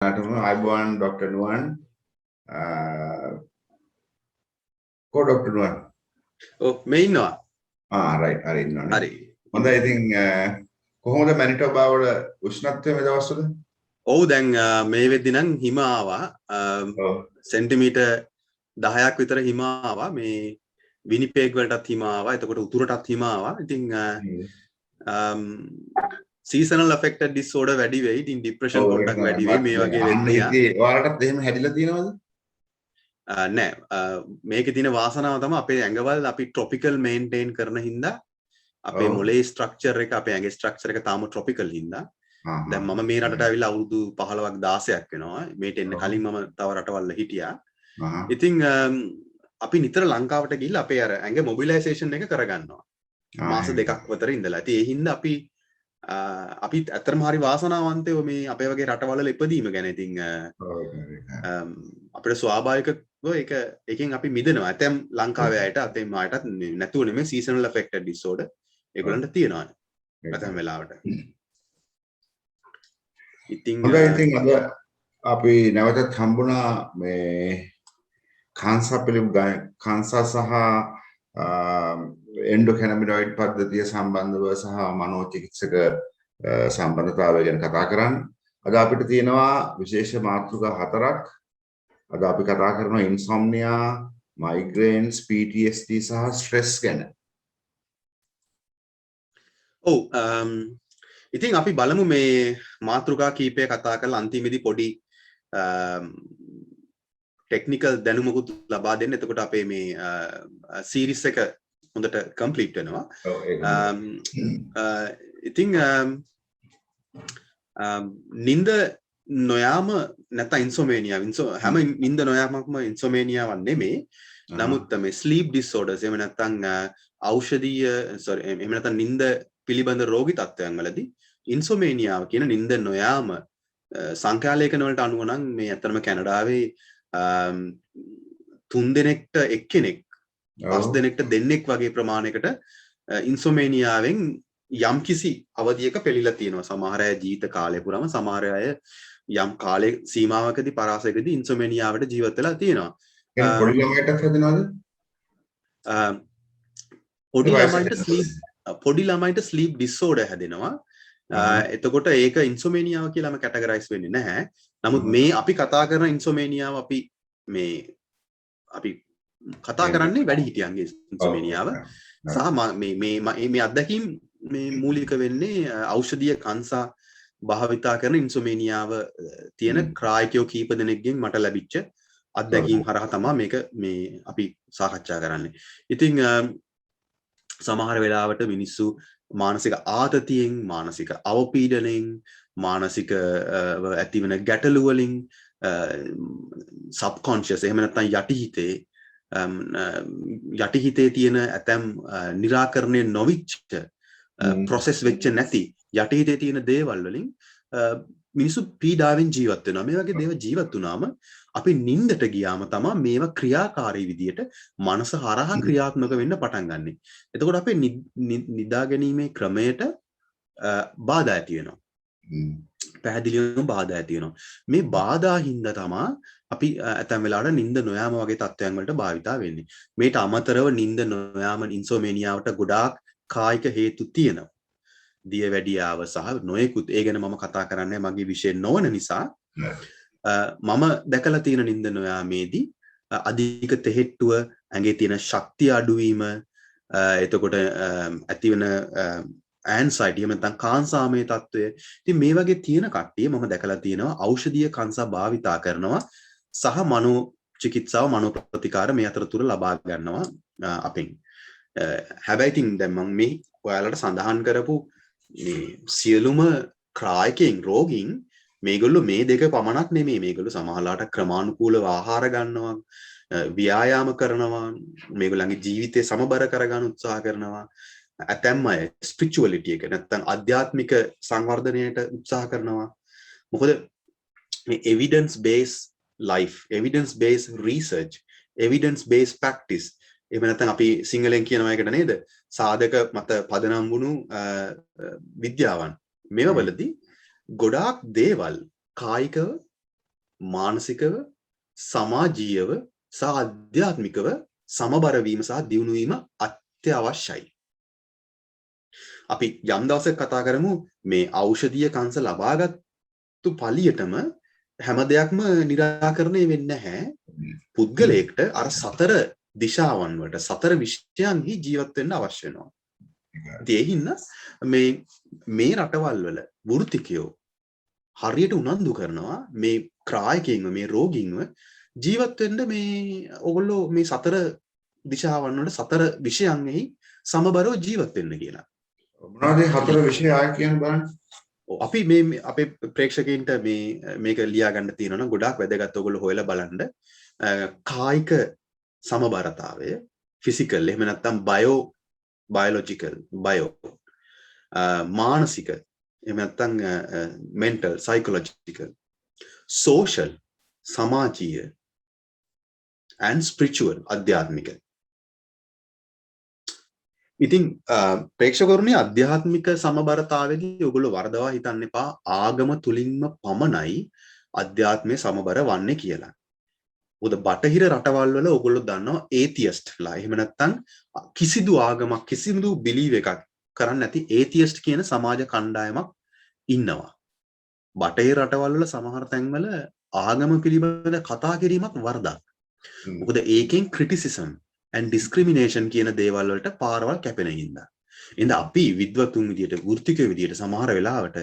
අයිබෝන් ඩොක්ටර් නුවන් කෝ ඩොක්ටර් නුවන් මේ ඉන්නවා රයිට් හරි ඉන්නවනේ හරි හොඳයි ඉතින් කොහොමද මැනිටෝබා වල උෂ්ණත්වය මේ දවස්වල ඔව් දැන් මේ වෙද්දි නම් හිම ආවා සෙන්ටිමීටර් 10ක් විතර හිම ආවා මේ විනිපෙග් වලටත් හිම ආවා එතකොට උතුරටත් හිම ආවා ඉතින් seasonal affected disorder වැඩි වෙයි ඉතින් depression පොඩ්ඩක් වැඩි වෙයි මේ වගේ වෙද්දී ඔයාලටත් එහෙම හැදිලා තියෙනවද නෑ මේකේ තියෙන වාසනාව තමයි අපේ ඇඟවල් අපි ට්‍රොපිකල් මේන්ටේන් කරන හින්දා අපේ මොලේ ස්ට්‍රක්චර් එක අපේ ඇඟේ ස්ට්‍රක්චර් එක තාම ට්‍රොපිකල් හින්දා දැන් මම මේ රටට ඇවිල්ලා අවුරුදු 15ක් 16ක් වෙනවා මේට එන්න කලින් මම තව රටවල් හිටියා ඉතින් අපි නිතර ලංකාවට ගිහිල්ලා අපේ අර ඇඟ මොබිලයිසේෂන් එක කරගන්නවා මාස දෙකක් විතර ඉඳලා ඉතින් ඒ හින්දා අපි ඇත්තටම හරි වාසනාවන්තයෝ මේ අපේ වගේ රටවල ඉපදීම ගැන ඉතින් අපිට ස්වාභාවිකව ඒක එකෙන් අපි මිදෙනවා ඇතැම් ලංකාවේ අයට අතෙන් ආයටත් නැතුව නෙමෙයි seasonal affected disorder ඒගොල්ලන්ට තියෙනවා ඇතැම් වෙලාවට ඉතින් අද අපි නැවතත් හම්බුණා මේ කාන්සා සහ එන්ඩෝකැනබිනොයිඩ් පද්ධතිය සම්බන්ධව සහ මනෝචිකිත්සක සම්බන්ධතාවය ගැන කතා කරන්න. අද අපිට තියෙනවා විශේෂ මාතෘකා 4ක්. අද අපි කතා කරනවා ඉන්සොම්නියා, මයිග්‍රේන්ස්, PTSD සහ ස්ට්‍රෙස් ගැන. ඔව් ඉතින් අපි බලමු මේ මාතෘකා කීපය කතා කරලා අන්තිමේදී පොඩි ටෙක්නිකල් දැනුමකුත් ලබා දෙන්න. එතකොට අපේ මේ සීරීස් එක හොඳට කම්ප්ලීට් වෙනවා. ඉතින් නින්ද නොයාම නැත්නම් ඉන්සොමේනියා හැම නින්ද නොයාමක්ම ඉන්සොමේනියාවක් නෙමෙයි. නමුත් මේ ස්ලීප් ඩිසෝඩර්ස් එහෙම නැත්නම් ඖෂධීය එහෙම නැත්නම් නින්ද පිළිබඳ රෝගී තත්ත්වයන් වලදී ඉන්සොමේනියාව කියන නින්ද නොයාම සංඛ්‍යාලේඛන වලට අනුව නම් මේ අතරම කැනඩාවේ 3 දෙනෙක්ට එක්කෙනෙක් 5 දෙනෙක්ට දෙන්නෙක් වගේ ප්‍රමාණයකට ඉන්සොමේනියාවෙන් යම්කිසි අවධියක පෙළීලා තියෙනවා. සමහර අය ජීවිත කාලය පුරාම සමහර අය යම් කාලේ සීමාවකදී පරාසයකදී ඉන්සොමේනියාවට ජීවත් වෙලා තියෙනවා. පොඩි ළමයිටත් හැදෙනවද? පොඩි ළමයිට ස්ලීප් ඩිසෝඩර් හැදෙනවා. එතකොට ඒක ඉන්සොමේනියාව කියලාම කැටගරයිස් වෙන්නේ නැහැ. නමුත් මේ අපි කතා කරන ඉන්සොමේනියාව අපි කතා කරන්නේ වැඩිහිටියන්ගේ ඉන්සොමේනියාව සහ මේ අත්දැකීම් මේ මූලික වෙන්නේ ඖෂධීය කංසා භාවිතා කරන ඉන්සොමේනියාව තියෙන ක්‍රායිකයෝ කීප දෙනෙක්ගෙන් මට ලැබිච්ච අත්දැකීම් හරහා තමයි මේක මේ අපි සාකච්ඡා කරන්නේ. ඉතින් සමහර වෙලාවට මිනිස්සු මානසික ආතතියෙන් මානසික අවපීඩනයෙන් මානසික ඇතිවන ගැටලු වලින් සබ්කොන්ෂස් එහෙම නැත්නම් යටිහිතේ තියෙන ඇතැම් निराකරණය නොවිච්ච ප්‍රොසෙස් වෙච්ච නැති යටිහිතේ තියෙන දේවල් වලින් මිනිස්සු පීඩාවෙන් ජීවත් වෙනවා. මේ වගේ දේවල් ජීවත් වුණාම අපි නිින්දට ගියාම තමයි මේවා ක්‍රියාකාරී විදියට මනස හරහා ක්‍රියාත්මක වෙන්න පටන් ගන්නෙ. එතකොට අපේ නිදා ගැනීමේ ක්‍රමයට බාධා ඇති වෙනවා. පැහැදිලිවම බාධා ඇති වෙනවා. මේ බාධා හින්දා තමයි අපි ඇතැම් වෙලාවට නිින්ද නොයාම වගේ තත්ත්වයන් වලට භාවිතා වෙන්නේ. මේට අමතරව නිින්ද නොයාම ඉන්සොමේනියාවට ගොඩාක් කායික හේතු තියෙනවා. දියවැඩියාව සහ නොයෙකුත් ඒ ගැන මම කතා කරන්නේ මගේ විෂය නොවන නිසා මම දැකලා තියෙන නිින්ද නොයාමේදී අධික තෙහෙට්ටුව ඇඟේ තියෙන ශක්තිය අඩුවීම එතකොට ඇතිවන ඇන්සයිටි එහෙම නැත්නම් කාන්සාමය තත්ත්වය. ඉතින් මේ වගේ තියෙන කට්ටිය මම දැකලා තියෙනවා ඖෂධීය කංසා භාවිතා කරනවා සහ මනෝ චිකිත්සාව මනෝ ප්‍රතිකාර මේ අතරතුර ලබා ගන්නවා අපෙන්. හැබැයි ඉතින් දැන් මම මේ ඔයාලට සඳහන් කරපු මේ සියලුම ක්‍රායිකයන් රෝගීන් මේගොල්ලෝ මේ දෙක පමණක් නෙමෙයි. මේගොල්ලෝ සමහරලාට ක්‍රමානුකූලව ආහාර ගන්නවා, ව්‍යායාම කරනවා, මේගොල්ලන්ගේ ජීවිතය සමබර කරගන්න උත්සාහ කරනවා. ඇතැම් අය ස්පිරිචුවලිටි එක නැත්නම් ආධ්‍යාත්මික සංවර්ධනයට උත්සාහ කරනවා. මොකද මේ evidence based life, evidence based research, evidence based practice එහෙම නැත්නම් අපි සිංහලෙන් කියනවා එකට නේද? සාධක මත පදනම් වුණු විද්‍යාවන්. මේවවලදී ගොඩාක් දේවල් කායිකව මානසිකව සමාජීයව සහ ආධ්‍යාත්මිකව සමබර වීම සහ දියුණු වීම අත්‍යවශ්‍යයි. අපි යම් දවසක කතා කරමු මේ ඖෂධීය කංශ ලබාගත්තු පළියටම හැම දෙයක්ම निराකරණය වෙන්නේ නැහැ. පුද්ගලයෙක්ට අර සතර දිශාවන් වලට සතර විෂයන්හි ජීවත් වෙන්න අවශ්‍ය වෙනවා. ඒ හින්දා මේ රටවල් වල වෘත්තිකයෝ හරියට උනන්දු කරනවා මේ ක්‍රායකයින්ව මේ රෝගීන්ව ජීවත් වෙන්න මේ ඕගොල්ලෝ මේ සතර දිශාවන් වල සතර විෂයන්ෙහි සමබරව ජීවත් වෙන්න කියලා. මොනවද හතර විෂය ආය කියන බලන්න. අපි මේ අපේ ප්‍රේක්ෂකයින්ට මේක ලියා ගන්න තියෙනවා නම් ගොඩාක් වැදගත්. ඔයගොල්ලෝ හොයලා බලන්න. කායික සමබරතාවය, ෆිසිකල් එහෙම නැත්නම් බයොලොජිකල් මානසික එහෙම නැත්නම් මෙන්ටල් සයිකොලොජිකල් සෝෂල් සමාජීය and spiritual අධ්‍යාත්මික. ඉතින් ප්‍රේක්ෂකවරුනි අධ්‍යාත්මික සමබරතාවයේදී ඔයගොල්ලෝ වරදවා හිතන්න එපා ආගම තුලින්ම පමණයි අධ්‍යාත්මය සමබර වන්නේ කියලා. මොකද බටහිර රටවල් වල ඔයගොල්ලෝ දන්නවා ඒතියස්ට්ලා එහෙම නැත්නම් කිසිදු ආගමක් කිසිදු බිලීව් එකක් කරන්නේ නැති ඒතියස්ට් කියන සමාජ කණ්ඩායමක් ඉන්නවා. බටහිර රටවල් වල සමහර තැන්වල ආගම පිළිබඳ කතා කිරීමක් වරදක්. මොකද ඒකෙන් ක්‍රිටිසිසම් and discrimination කියන දේවල් වලට පාරවල් කැපෙන හින්දා. එහෙනම් අපි විද්වතුන් විදියට වෘත්තිකයෝ විදියට සමහර වෙලාවට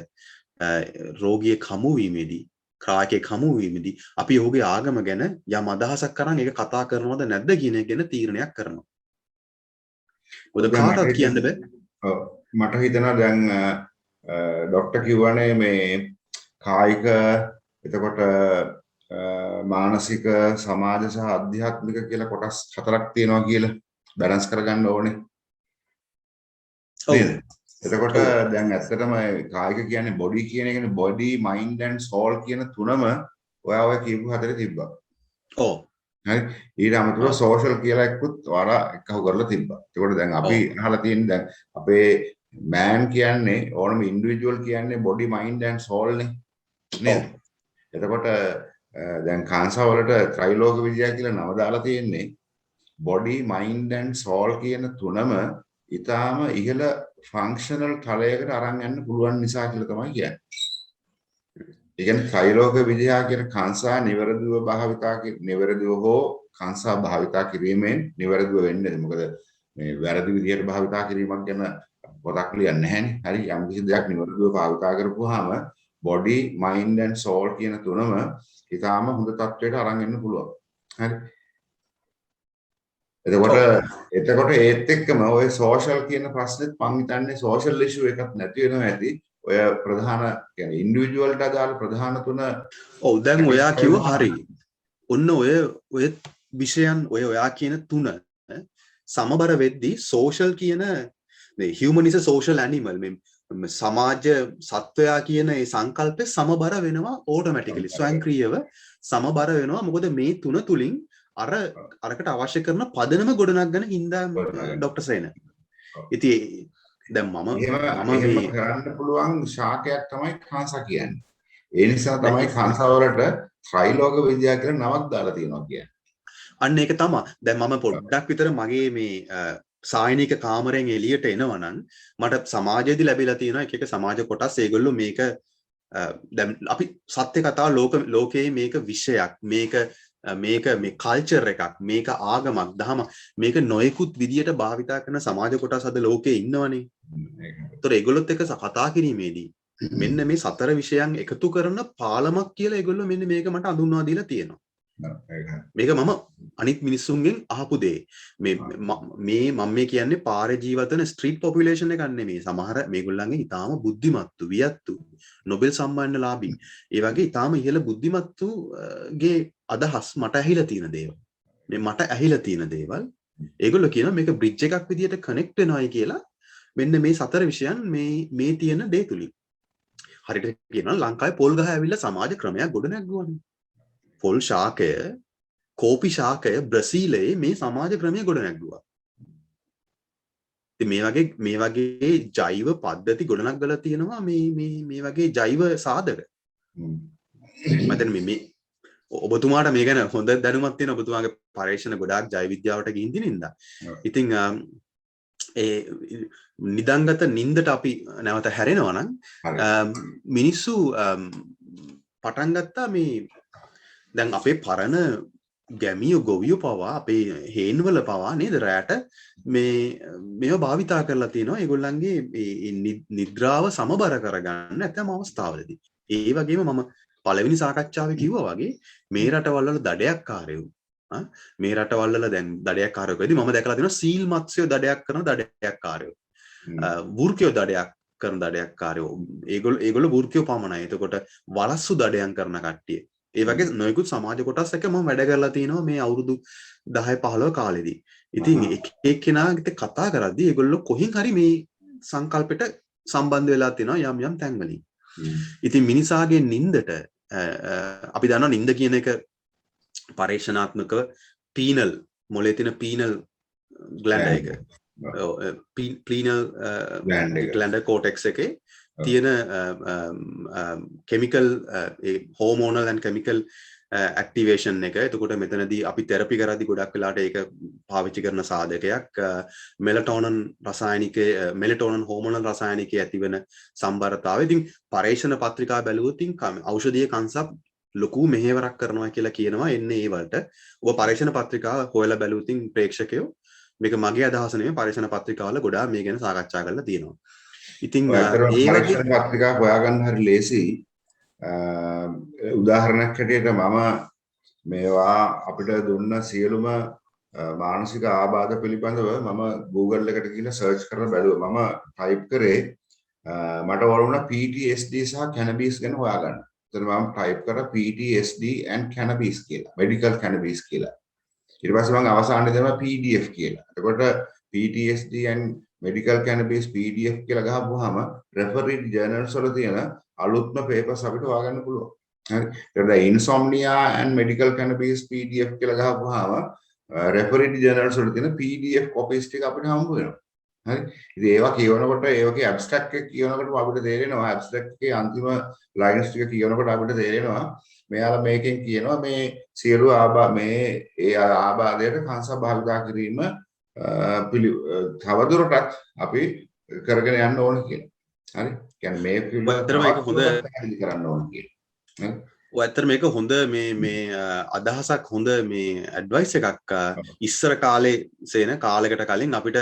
රෝගියෙක් හමු වීමේදී ක්‍රායකයෙක් හමු වීමේදී අපි ඔහුගේ ආගම ගැන යම් අදහසක් කරන් ඒක කතා කරනවද නැද්ද කියන එක ගැන තීරණයක් කරනවා. මොකද කාටවත් කියන්න බෑ. ඔව් මට හිතෙනවා දැන් ડોක්ටර් කිව්වනේ මේ කායික එතකොට මානසික සමාජ සහ අධ්‍යාත්මික කියලා කොටස් හතරක් තියෙනවා කියලා බැලන්ස් කරගන්න ඕනේ. නේද? එතකොට දැන් ඇත්තටම කායික කියන්නේ බොඩි කියන එකනේ බොඩි මයින්ඩ් ඇන්ඩ් සෝල් කියන තුනම ඔය කියපු හතරේ තිබ්බා. ඔව්. හරි. ඊට අමතරව සෝෂල් කියලා එක්කුත් ඔයාලා එකහු කරලා තිබ්බා. ඒකට දැන් අපි අහලා තියෙන දැන් අපේ මෑන් කියන්නේ ඕනම ඉන්ඩිවිජුවල් කියන්නේ බොඩි මයින්ඩ් ඇන්ඩ් සෝල් නේ. නේද? එතකොට දැන් කාන්සා වලට ත්‍රිලෝක විද්‍යාව කියලා නම දාලා තියෙන්නේ බොඩි මයින්ඩ් ඇන්ඩ් සෝල් කියන තුනම ඊටාම ඉහළ ෆන්ක්ෂනල් තලයකට අරන් යන්න පුළුවන් නිසා කියලා තමයි කියන්නේ. ඒ කියන්නේ ත්‍රිලෝක විද්‍යාව කියන කාන්සා නිවැරදිව නිවැරදිව හෝ කාන්සා භාවිතා කිරීමෙන් නිවැරදිව වෙන්නේ. මොකද මේ වැරදි විදිහට භාවිතා කිරීමක් ගැන පොතක් ලියන්නේ නැහැනේ. හරි යම් කිසි දෙයක් නිවැරදිව භාවිතා කරපුවාම බොඩි මයින්ඩ් ඇන්ඩ් සෝල් කියන තුනම ඊටාම හොඳ තත්ත්වයට අරන් එන්න පුළුවන්. හරි. එතකොට ඒත් එක්කම ඔය සෝෂල් කියන ප්‍රශ්නෙත් මං හිතන්නේ සෝෂල් ඉෂුව එකක් නැති වෙනවා ඇති. ඔය ප්‍රධාන කියන්නේ ඉන්ඩිවිජුවල්ට අදාළ ප්‍රධාන තුන ඔව් දැන් ඔයා කිව්ව හරි. ඔන්න ඔය විෂයන් ඔයා කියන තුන සමබර වෙද්දී සෝෂල් කියන මේ human is a social animal මේ සමාජ සත්වයා කියන ඒ සංකල්පය සමබර වෙනවා ඕටෝමැටිකලි ස්වයංක්‍රීයව සමබර වෙනවා. මොකද මේ තුන තුලින් අරකට අවශ්‍ය කරන පදනම ගොඩනගන හින්දා ડોක්ටර් සේන. ඉතින් දැන් මම කරන්න පුළුවන් ශාකයක් තමයි කාන්සා කියන්නේ. ඒ නිසා තමයි කාන්සා වලට ත්‍රිලෝක විද්‍යාව කියලා නමක් දාලා තියෙනවා කියන්නේ. අන්න ඒක තමයි. දැන් මම පොඩ්ඩක් විතර මගේ මේ සායනික කාමරයෙන් එළියට එනවනම් මට සමාජයේදී ලැබිලා තියෙන එක සමාජ කොටස් ඒගොල්ලෝ මේක දැන් අපි සත්‍ය කතාව ලෝකයේ මේක විෂයක් මේක මේ කල්චර් එකක් මේක ආගමක් දහම මේක නොයෙකුත් විදියට භාවිතා කරන සමාජ කොටස් අද ලෝකයේ ඉන්නවනේ. ඒතර ඒගොල්ලොත් එක්ක කතා කිරීමේදී මෙන්න මේ සතර විෂයන් එකතු කරන පාලමක් කියලා ඒගොල්ලෝ මෙන්න මේක මට අඳුන්වා දීලා තියෙනවා. මේක මම අනිත් මිනිස්සුන්ගෙන් අහපු දේ. මම කියන්නේ පාරේ ජීවත් වෙන ස්ට්‍රීට් පොපියුලේෂන් එකක් නෙමෙයි. සමහර මේගොල්ලන්ගේ ඊටාම බුද්ධිමත්තු වියත්තු නොබෙල් සම්මානලාභී ඒ වගේ ඊටාම ඉහළ බුද්ධිමත්තු ගේ අදහස් මට ඇහිලා තියෙන දේවල්. මට ඇහිලා තියෙන දේවල් ඒගොල්ලෝ කියනවා මේක බ්‍රිජ් එකක් විදියට කනෙක්ට් වෙනවායි කියලා. මෙන්න මේ සතර විෂයන් මේ තියෙන දේ තුලින්. හරියට කියනවා ලංකාවේ පොල් ගහ ඇවිල්ලා සමාජ ක්‍රමයක් ගොඩ නැගුවානේ. පොල් ශාකය කෝපි ශාකය බ්‍රසීලයේ මේ සමාජ ක්‍රමය ගොඩ නැගුවා. ඉතින් මේ වගේ ජෛව පද්ධති ගොඩනගලා තියෙනවා මේ වගේ ජෛව සාධක. මම ඔබතුමාට මේ ගැන හොඳ දැනුමක් තියෙන ඔබතුමාගේ පරීක්ෂණ ගොඩාක් ජෛව විද්‍යාවට ගිහින් තිනින්දා. ඉතින් ඒ නිදංගත නින්දට අපි නැවත හැරෙනවා නම් මිනිස්සු පටන් ගත්තා මේ දැන් අපේ පරණ ගැමියෝ ගොවියෝ පවා අපේ හේන්වල පවා නේද රැට මේවා භාවිතා කරලා තියෙනවා ඒගොල්ලන්ගේ නිද්‍රාව සමබර කරගන්න ඇතැම් අවස්ථාවලදී. ඒ වගේම මම පළවෙනි සාකච්ඡාවේ කිව්වා වගේ මේ රටවල් වල දඩයක්කාරයෝ මේ රටවල් වල දැන් දඩයක්කාරයෝ වෙද්දි මම දැකලා තියෙනවා සීල් මත්ස්‍යෝ දඩයක් කරන දඩයක්කාරයෝ. වෘකයෝ දඩයක් කරන දඩයක්කාරයෝ. ඒගොල්ලෝ වෘකයෝ පමණයි. එතකොට වලස්සු දඩයන් කරන කට්ටිය. ඒ වගේ නොයෙකුත් සමාජ කොටස් එක මම වැඩ කරලා තිනවා මේ අවුරුදු 10 15 කාලෙදී. ඉතින් එක එක්කෙනාට කතා කරද්දී ඒගොල්ලෝ කොහෙන් හරි මේ සංකල්පෙට සම්බන්ධ වෙලා තිනවා යම් යම් තැන්වලින්. ඉතින් මිනිසාගේ නින්දට අපි දන්නවා නින්ද කියන එක පරීක්ෂණාත්මකව පීනල් මොලේ තියෙන පීනල් ග්ලැන්ඩ් එක පීනල් ග්ලැන්ඩ් කෝටෙක්ස් එකේ තියෙන කෙමිකල් හෝමෝනල් ඇන්ඩ් කෙමිකල් ඇක්ටිවේෂන් එක. එතකොට මෙතනදී අපි තෙරපි කරද්දී ගොඩක් වෙලාට ඒක පාවිච්චි කරන සාධකයක් මෙලටෝනන් රසායනිකයේ මෙලටෝනන් හෝමෝනල් රසායනිකයේ ඇතිවන සම්බරතාවය. ඉතින් පරීක්ෂණ පත්‍රිකා බැලුවොත් ඖෂධීය කන්සප් ලොකු මෙහෙවරක් කරනවා කියලා කියනවා එන්නේ ඒ වලට. ඔබ පරීක්ෂණ පත්‍රිකා හොයලා බැලුවොත් ප්‍රේක්ෂකයෝ මේක මගේ අදහස නෙමෙයි පරීක්ෂණ පත්‍රිකාවල ගොඩාක් මේ ගැන සාකච්ඡා කරලා තියෙනවා. ඉතින් ඒ පරීක්ෂණ පත්‍රිකා හොයාගන්න හරි ලේසි. උදාහරණයක් හැටියට මම මේවා අපිට දුන්න සියලුම මානසික ආබාධ පිළිබඳව මම Google එකට ගිහින් සර්ච් කරලා බැලුවා. මම ටයිප් කරේ මට වරුණා PTSD සහ cannabis ගැන හොයාගන්න. එතන මම ටයිප් කරා PTSD and cannabis කියලා. medical cannabis කියලා. ඊට පස්සේ මම අවසානයේ දෙනවා PDF කියලා. එතකොට PTSD and medical cannabis PDF කියලා ගහපුවාම refereed journals වල තියෙන අලුත්ම papers අපිට හොයාගන්න පුළුවන්. හරි. ඊට insomnia and medical cannabis PDF කියලා ගහපුවාම refereed journals වල තියෙන PDF copies ටික අපිට හම්බ වෙනවා. හරි. ඉතින් ඒවා කියවනකොට ඒවගේ abstract එක කියවනකොට අපිට තේරෙනවා abstract එකේ අන්තිම lines ටික කියවනකොට අපිට තේරෙනවා මෙයාලා මේකෙන් කියනවා මේ සියලු ආබාධයට කංශ භාවිතා කිරීම තවදුරටත් අපි කරගෙන යන්න ඕන කියලා. හරි. කියන්නේ මේ පිළිබඳව මේක හොඳ කරන්න ඕන කියලා. ඔය ඇත්තට මේක හොඳ මේ අදහසක් හොඳ මේ ඇඩ්වයිස් එකක්. ඉස්සර කාලේ සේන කාලයකට කලින් අපිට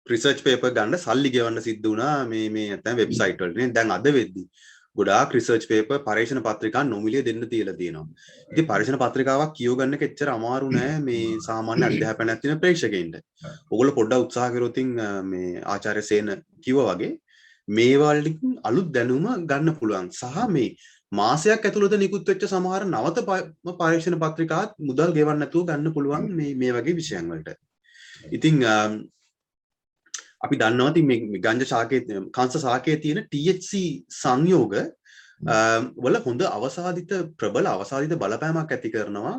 රිසර්ච් පේපර් ගන්න සල්ලි ගෙවන්න සිද්ධ වුණා මේ නැත්නම් වෙබ්සයිට් වලට නේ. දැන් අද වෙද්දි ගොඩාක් රිසර්ච් පේපර් පරීක්ෂණ පත්‍රිකා නොමිලේ දෙන්න තියලා තියෙනවා. ඉතින් පරීක්ෂණ පත්‍රිකාවක් කියව ගන්න එක එච්චර අමාරු නෑ මේ සාමාන්‍ය අධ්‍යාපනයක් තියෙන ප්‍රේක්ෂකයින්ට. ඔයගොල්ලෝ පොඩ්ඩක් උත්සාහ කරොත් මේ ආචාර්ය සේන කිව්වා වගේ මේ වලකින් අලුත් දැනුම ගන්න පුළුවන්. සහ මේ මාසයක් ඇතුළත නිකුත් වෙච්ච සමහර නවත පරීක්ෂණ පත්‍රිකාත් මුදල් ගෙවන්න නැතුව ගන්න පුළුවන් මේ වගේ විෂයන් වලට. ඉතින් අපි දන්නවා ඉතින් මේ ගංජා ශාකයේ කංශ ශාකයේ තියෙන THC සංයෝග වල හොඳ අවසාදිත ප්‍රබල අවසාදිත බලපෑමක් ඇති කරනවා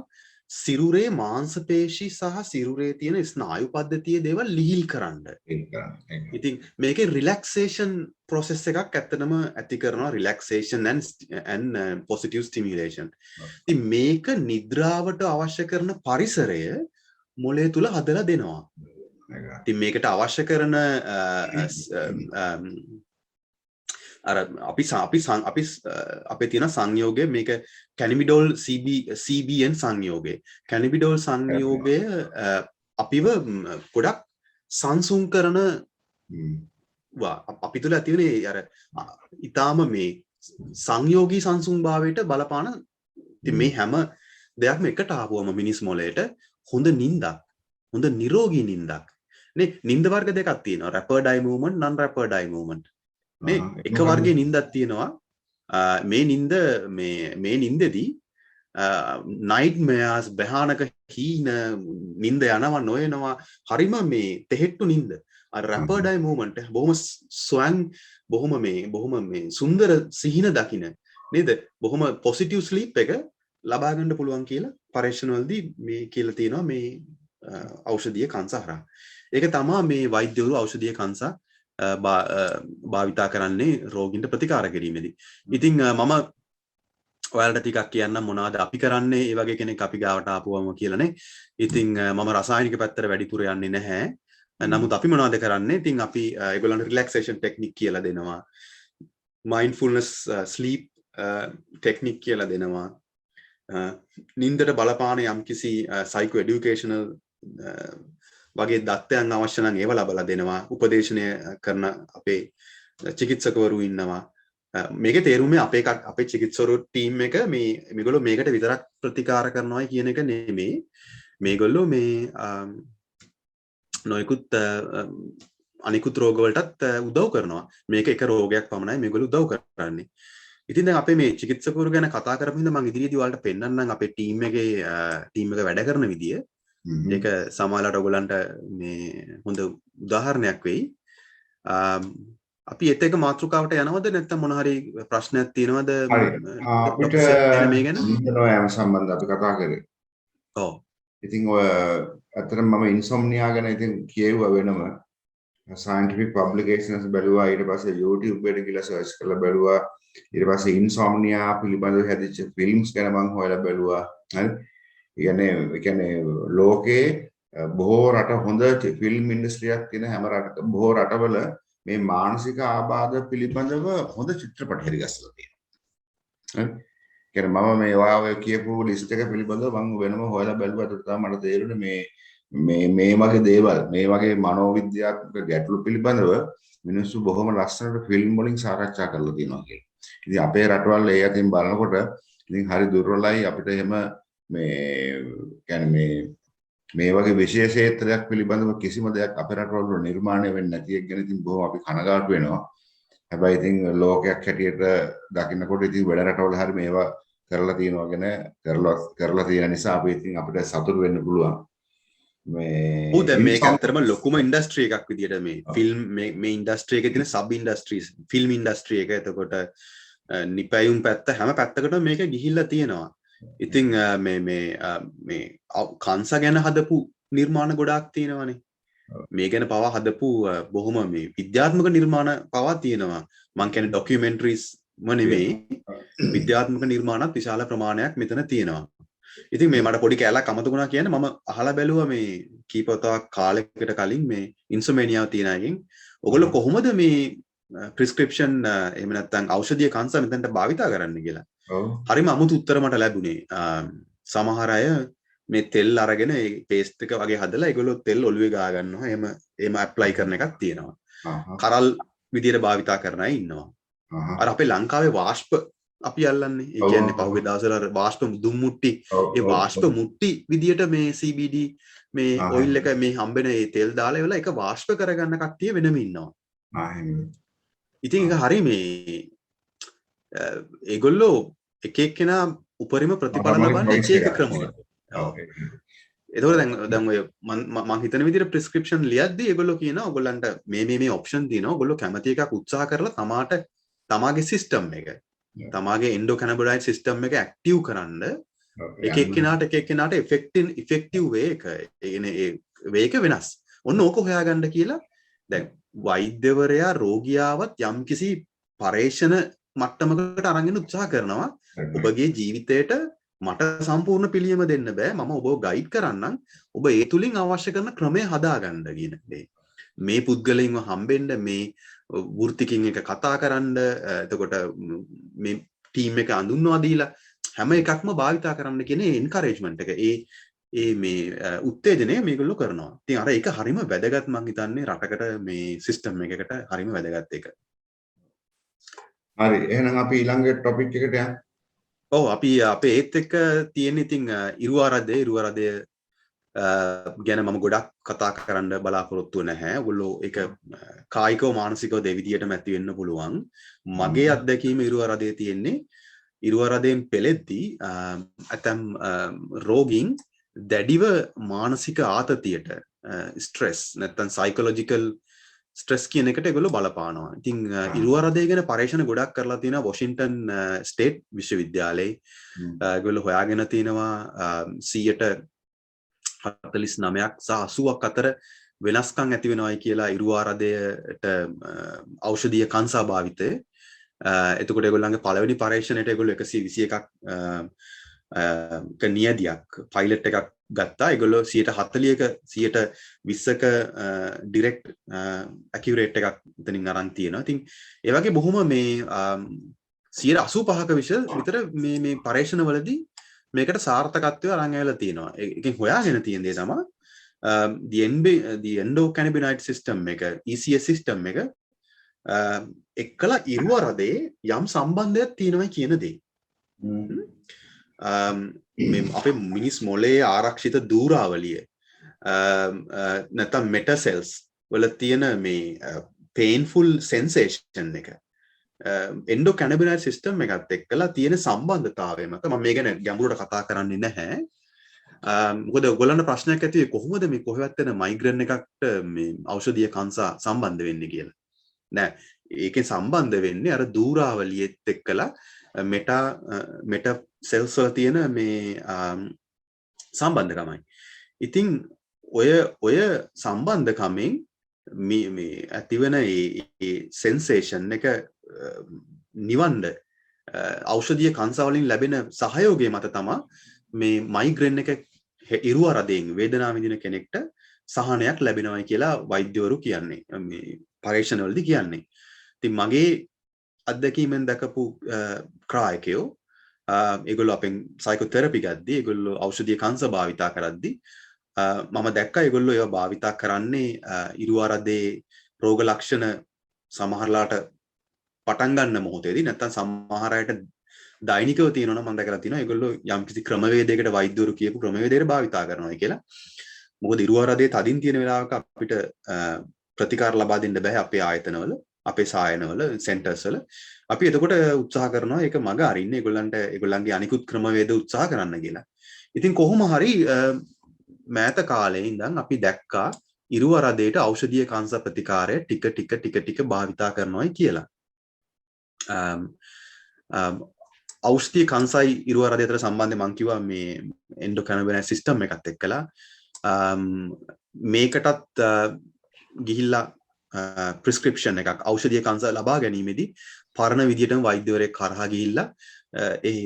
සිරුරේ මාංශ පේශි සහ සිරුරේ තියෙන ස්නායු පද්ධතියේ දේවල් ලිහිල් කරන්න. ඉතින් මේකේ රිලැක්සේෂන් process එකක් ඇත්තටම ඇති කරනවා රිලැක්සේෂන් and positive stimulation. ඉතින් මේක නිද්‍රාවට අවශ්‍ය කරන පරිසරය මොළය තුල හදලා දෙනවා. ඉතින් මේකට අවශ්‍ය කරන අර අපි අපේ තියෙන සංයෝගය මේක කැනබිඩෝල් CBN සංයෝගය. කැනබිඩෝල් සංයෝගය අපිව ගොඩක් සංසුන් කරන අපි තුළ ඇතිවන අර ඉතාම මේ සංයෝගී සංසුන්භාවයට බලපාන මේ හැම දෙයක්ම එකට ආවම මිනිස් මොළයට හොඳ නින්දක් හොඳ නිරෝගී නින්දක් නේ. නින්ද වර්ග දෙකක් තියෙනවා රැපර්ඩ් අයි මූව්මන්ට් නන් රැපර්ඩ් අයි මූව්මන්ට් නේ. එක වර්ගයේ නින්දක් තියෙනවා මේ නින්දෙදී නයිට්මෙයාර්ස් භයානක හීන නින්ද යනවා නොයනවා හරිම මේ තෙහෙට්ටු නින්ද. අර රැපර්ඩ් අයි මූව්මන්ට් බොහොම ස්වයං බොහොම මේ සුන්දර සිහින දකින්න නේද බොහොම පොසිටිව් ස්ලීප් එක ලබා ගන්න පුළුවන් කියලා පරීක්ෂණ වලදී මේ කියලා තියෙනවා මේ ඖෂධීය කංශ හරහා. ඒක තමයි මේ වෛද්‍යවරු ඖෂධීය කංශ භාවිතා කරන්නේ රෝගීන්ට ප්‍රතිකාර කිරීමේදී. ඉතින් මම ඔයාලට ටිකක් කියන්න මොනවද අපි කරන්නේ ඒ වගේ කෙනෙක් අපි ගාවට ආපුවම කියලානේ. ඉතින් මම රසායනික පැත්තට වැඩිපුර යන්නේ නැහැ. නමුත් අපි මොනවද කරන්නේ? ඉතින් අපි ඒගොල්ලන්ට රිලැක්සේෂන් ටෙක්නික් කියලා දෙනවා. මයින්ඩ්ෆුල්නස් ස්ලීප් ටෙක්නික් කියලා දෙනවා. නින්දට බලපාන යම්කිසි සයිකෝ එඩියුකේෂනල් වගේ දත්තයන් අවශ්‍ය නම් ඒව ලබලා දෙනවා. උපදේශනය කරන අපේ චිකිත්සකවරු ඉන්නවා. මේකේ තේරුම අපේ චිකිත්සකවරු ටීම් එක මේගොල්ලෝ මේකට විතරක් ප්‍රතිකාර කරනවා කියන එක නෙමෙයි. මේගොල්ලෝ මේ නොයෙකුත් අනිකුත් රෝගවලටත් උදව් කරනවා. මේක එක රෝගයක් පමණයි මේගොල්ලෝ උදව් කරන්නේ. ඉතින් දැන් අපේ මේ චිකිත්සකවරු ගැන කතා කරපු හින්දා මම ඉදිරියේදී ඔයාලට පෙන්නන්නම් අපේ ටීම් එක වැඩ කරන විදිය. ඒක සමහරවිට ඔයගලන්ට මේ හොඳ උදාහරණයක් වෙයි. අපි ඒත් එක මාතෘකාවට යනවද නැත්නම් මොන හරි ප්‍රශ්නයක් තියෙනවද අපිට මේ ගැන? යම සම්බන්ධ අපි කතා කරේ. ඔව්. ඉතින් ඔය අතරම මම ඉන්සොම්නියා ගැන ඉතින් කියෙව්වා වෙනම scientific publications බැලුවා. ඊට පස්සේ YouTube එකට ගිහලා සර්ච් කරලා බැලුවා. ඊට පස්සේ ඉන්සොම්නියා පිළිබඳව හැදිච්ච ෆිල්ම්ස් ගැන මම හොයලා බැලුවා. හරි. ඒ කියන්නේ ලෝකේ බොහෝ රට හොඳ ෆිල්ම් ඉන්ඩස්ට්‍රියක් තියෙන හැම රටක බොහෝ රටවල මේ මානසික ආබාධ පිළිබඳව හොඳ චිත්‍රපට හරිගස්සලා තියෙනවා. හරි. කියන්නේ මම මේ ඔයාව කියපු ලිස්ට් එක පිළිබඳව මම වෙනම හොයලා බැලුවා. ඒකට තමයි මට තේරුනේ මේ වගේ දේවල් මේ වගේ මනෝවිද්‍යාත්මක ගැටලු පිළිබඳව මිනිස්සු බොහොම ලස්සනට ෆිල්ම් වලින් සාකච්ඡා කරලා තියෙනවා කියලා. ඉතින් අපේ රටවල් ඒ අතින් බලනකොට ඉතින් හරි දුර්වලයි අපිට එහෙම මේ වගේ විශේෂ ක්ෂේත්‍රයක් පිළිබඳව කිසිම දෙයක් අපේ රටවල් වල නිර්මාණය වෙන්නේ නැති එක ගැන ඉතින් බොහොම අපි කනගාටු වෙනවා. හැබැයි ඉතින් ලෝකයක් හැටියට දකින්නකොට ඉතින් වැඩ රටවල හරි මේවා කරලා තියෙනවා ගැන කරලා තියෙන නිසා අපි ඉතින් අපිට සතුටු වෙන්න පුළුවන්. මේක ඇත්තටම ලොකුම ඉන්ඩස්ට්‍රි එකක් විදියට මේ ෆිල්ම් මේ ඉන්ඩස්ට්‍රි එකේ තියෙන සබ් ඉන්ඩස්ට්‍රීස් ෆිල්ම් ඉන්ඩස්ට්‍රි එක එතකොට නිපැයුම් පැත්ත හැම පැත්තකටම මේක ගිහිල්ලා තියෙනවා. ඉතින් මේ කංශ ගැන හදපු නිර්මාණ ගොඩාක් තියෙනවානේ. මේ ගැන පවා හදපු බොහොම මේ විද්‍යාත්මක නිර්මාණ පවා තියෙනවා. මං කියන්නේ ඩොකියුමෙන්ටරිස් නෙමෙයි විද්‍යාත්මක නිර්මාණත් විශාල ප්‍රමාණයක් මෙතන තියෙනවා. ඉතින් මේ මට පොඩි කැලක් අමතකුණා කියන්නේ මම අහලා බැලුවා මේ කීපවතාවක් කාලයකට කලින් මේ ඉන්සොමේනියාව තියෙන අයගෙන් ඔයගොල්ලෝ කොහොමද මේ ප්‍රිස්ක්‍රිප්ෂන් එහෙම නැත්නම් ඖෂධීය කංශ මෙතනට භාවිතා කරන්න කියලා. හරිම අමුතු උත්තර මට ලැබුණේ. සමහර අය මේ තෙල් අරගෙන ඒ පේස්ට් එක වගේ හදලා ඒගොල්ලෝ තෙල් ඔළුවේ ගා ගන්නවා. එහෙම ඇප්ලයි කරන එකක් තියෙනවා. කරල් විදියට භාවිතා කරන අය ඉන්නවා. අර අපේ ලංකාවේ වාෂ්ප අපි අල්ලන්නේ. ඒ කියන්නේ පහුගිය දවස්වල වාෂ්ප දුම් මුට්ටි ඒ වාෂ්ප මුට්ටි විදියට මේ CBD මේ ඔයිල් එක මේ හම්බෙන ඒ තෙල් දාලා ඒවල එක වාෂ්ප කරගන්න කට්ටිය වෙනම ඉන්නවා. ඉතින් ඒක හරි මේ ඒගොල්ලෝ එක එක්කෙනා උපරිම ප්‍රතිඵල ලබන්නේ එක එක ක්‍රමවල. එතකොට දැන් ඔය මම හිතන විදිහට ප්‍රිස්ක්‍රිප්ෂන් ලියද්දී ඒගොල්ලෝ කියනවා ඔයගොල්ලන්ට මේ ඔප්ෂන් තියෙනවා. ඔයගොල්ලෝ කැමති එකක් උත්සාහ කරලා තමාගේ සිස්ටම් එක තමාගේ එන්ඩෝකැනබොලයිඩ් සිස්ටම් එක ඇක්ටිව් කරන්න එක එක්කෙනාට ඉෆෙක්ටිව් වේ එක වෙනස්. ඔන්න ඕක හොයාගන්න කියලා දැන් වෛද්‍යවරයා රෝගියාවත් යම්කිසි පරීක්ෂණ මට්ටමකට අරගෙන උත්සාහ කරනවා. ඔබගේ ජීවිතයට මට සම්පූර්ණ පිළියම දෙන්න බෑ. මම ඔබව ගයිඩ් කරන්නම්. ඔබ ඒ තුලින් අවශ්‍ය කරන ක්‍රමය හදාගන්න කියන දේ. මේ පුද්ගලයින්ව හම්බෙන්න මේ වෘත්තිකින් එක කතා කරන්න එතකොට මේ ටීම් එක අඳුන්වා දීලා හැම එකක්ම භාවිතා කරන්න කියන එන්කරේජ්මන්ට් එක මේ උත්තේජනය මේගොල්ලෝ කරනවා. ඉතින් අර ඒක හරිම වැදගත් මං හිතන්නේ රටකට මේ සිස්ටම් එකකට හරිම වැදගත් එක. හරි එහෙනම් අපි ඊළඟ ටොපික් එකට යමු. ඔව් අපි අපේ ඒත් එක්ක තියෙන ඉතින් ඉරුවාරදය ගැන මම ගොඩක් කතා කරන්න බලාපොරොත්තු නැහැ. ඔයගොල්ලෝ ඒක කායිකව මානසිකව දෙවිදියටම ඇති වෙන්න පුළුවන්. මගේ අත්දැකීම ඉරුවාරදයේ තියෙන්නේ ඉරුවාරදයෙන් පෙළෙද්දී ඇතම් රෝගීන් දැඩිව මානසික ආතතියට ස්ට්‍රෙස් නැත්නම් සයිකොලොජිකල් ස්ට්‍රෙස් කියන එකට ඒගොල්ලෝ බලපානවා. ඉතින් ඉරුවාරදය ගැන පරීක්ෂණ ගොඩක් කරලා තියෙනවා වොෂින්ටන් ස්ටේට් විශ්වවිද්‍යාලයේ. ඒගොල්ලෝ හොයාගෙන තිනවා 49ක් සහ 80ක් අතර වෙනස්කම් ඇති වෙනවායි කියලා ඉරුවාරදයට ඖෂධීය කංශා භාවිතය. එතකොට ඒගොල්ලන්ගේ පළවෙනි පරීක්ෂණයට ඒගොල්ලෝ 121ක් නියදියක් පයිලට් එකක් ගත්තා. ඒගොල්ලෝ 140ක 120ක ඩිරෙක්ට් ඇකියුරේට් එකක් එතනින් අරන් තියෙනවා. ඉතින් ඒ වගේ බොහොම මේ 85ක විතර මේ පරීක්ෂණවලදී මේකට සාර්ථකත්වය අරන් ඇවිල්ලා තියෙනවා. ඒකෙන් හොයාගෙන තියෙන දේ තමයි the endocannabinoid system එක ECS system එක එක්කලා ඉරුවරදේ යම් සම්බන්ධයක් තියෙනවා කියන දේ. මේ අපේ මිනිස් මොලේ ආරක්ෂිත දූරාවලිය නැත්නම් මෙටා සෙල්ස් වල තියෙන මේ painful sensation එක endocannabinoid system එකත් එක්කලා තියෙන සම්බන්ධතාවය මත මම මේ ගැන ගැඹුරට කතා කරන්නේ නැහැ. මොකද ඔයගොල්ලන්ට ප්‍රශ්නයක් ඇති වෙයි කොහොමද මේ කොහෙවත් වෙන මයිග්‍රේන් එකකට මේ ඖෂධීය කංසා සම්බන්ධ වෙන්නේ කියලා. නෑ ඒකෙන් සම්බන්ධ වෙන්නේ අර දූරාවලියෙත් එක්කලා මෙටා සෙල්ස් වල තියෙන මේ සම්බන්ධකමයි. ඉතින් ඔය සම්බන්ධකමෙන් මේ ඇතිවෙන ඒ සෙන්සේෂන් එක නිවන්න ඖෂධීය කංසා වලින් ලැබෙන සහයෝගය මත තමයි මේ මයිග්‍රේන් එක ඉරුවරදෙන් වේදනාව විඳින කෙනෙක්ට සහනයක් ලැබෙනවා කියලා වෛද්‍යවරු කියන්නේ මේ පරීක්ෂණවලදී කියන්නේ. ඉතින් මගේ අත්දැකීමෙන් දැකපු ක්‍රායකයෝ ඒගොල්ලෝ අපෙන් සයිකෝതെරපි ගද්දී ඒගොල්ලෝ ඖෂධීය කංශ භාවිතා කරද්දී මම දැක්කා ඒගොල්ලෝ ඒවා භාවිතා කරන්නේ ඉරුවරදේ රෝග ලක්ෂණ සමහරලාට පටන් ගන්න මොහොතේදී නැත්නම් සමහර අයට දෛනිකව තියෙනවා නම් මම දැකලා තියෙනවා ඒගොල්ලෝ යම්කිසි ක්‍රමවේදයකට වෛද්‍යවරු කියපු ක්‍රමවේදයකට භාවිතා කරනවා කියලා. මොකද ඉරුවරදේ තදින් තියෙන වෙලාවක අපිට ප්‍රතිකාර ලබා දෙන්න බෑ අපේ ආයතනවල අපේ සායනවල සෙන්ටර්ස් වල. අපි එතකොට උත්සාහ කරනවා ඒක මග අරින්න ඒගොල්ලන්ගේ අනිකුත් ක්‍රමවේද උත්සාහ කරන්න කියලා. ඉතින් කොහොම හරි මෑත කාලේ ඉඳන් අපි දැක්කා ඉරුවරදේට ඖෂධීය කංශ ප්‍රතිකාරය ටික භාවිතා කරනවායි කියලා. ඖෂධීය කංශයි ඉරුවරදේ අතර සම්බන්ධය මම කිව්වා මේ endocannabinoid system එකත් එක්කලා මේකටත් ගිහිල්ලා ප්‍රිස්ක්‍රිප්ෂන් එකක් ඖෂධීය කංශ ලබා ගැනීමේදී පරණ විදියටම වෛද්‍යවරයෙක් කරහා ගිහිල්ලා ඒ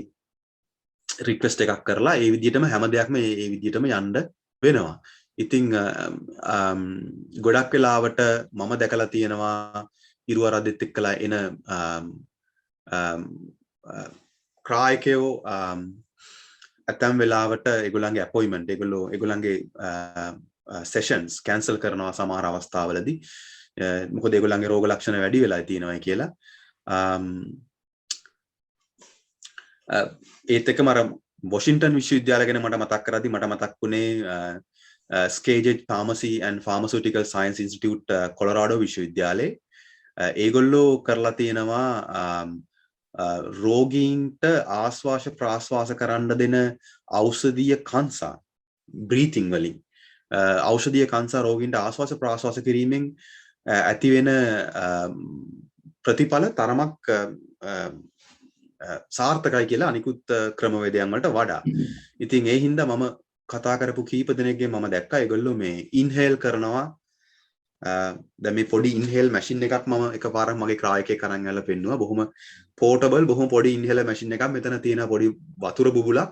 රික්වෙස්ට් එකක් කරලා ඒ විදියටම හැම දෙයක්ම ඒ විදියටම යන්න වෙනවා. ඉතින් ගොඩක් වෙලාවට මම දැකලා තියෙනවා ඉරුවරදෙත් එක්කලා එන ක්‍රායකයෝ ඇතැම් වෙලාවට ඒගොල්ලන්ගේ අපොයින්ට්මන්ට් ඒගොල්ලන්ගේ සෙෂන්ස් කැන්සල් කරනවා සමහර අවස්ථාවලදී. මොකද ඒගොල්ලන්ගේ රෝග ලක්ෂණ වැඩි වෙලා තියෙනවා කියලා. ඒත් එක්කම අර වොෂින්ටන් විශ්වවිද්‍යාලය ගැන මට මතක් කරද්දී මට මතක් වුණේ Skaggs pharmacy and pharmaceutical science institute Colorado විශ්වවිද්‍යාලයේ ඒගොල්ලෝ කරලා තියෙනවා රෝගීන්ට ආශ්වාස ප්‍රාශ්වාස කරන්න දෙන ඖෂධීය කංසා බ්‍රීතිං වලින් ඖෂධීය කංසා රෝගීන්ට ආශ්වාස ප්‍රාශ්වාස කිරීමෙන් ඇතිවෙන ප්‍රතිඵල තරමක් සාර්ථකයි කියලා අනිකුත් ක්‍රමවේදයන් වලට වඩා. ඉතින් ඒ හින්දා මම කතා කරපු කීප දෙනෙක්ගෙන් මම දැක්කා ඒගොල්ලෝ මේ ඉන්හෙල් කරනවා. දැන් මේ පොඩි ඉන්හෙල් මැෂින් එකක් මම එකපාරක් මගේ ක්‍රායකයෙක් අරන් ඇවිල්ලා පෙන්නුවා. බොහොම පෝටබල් බොහොම පොඩි ඉන්හෙලර් මැෂින් එකක්. මෙතන තියෙන පොඩි වතුර බුබුලක්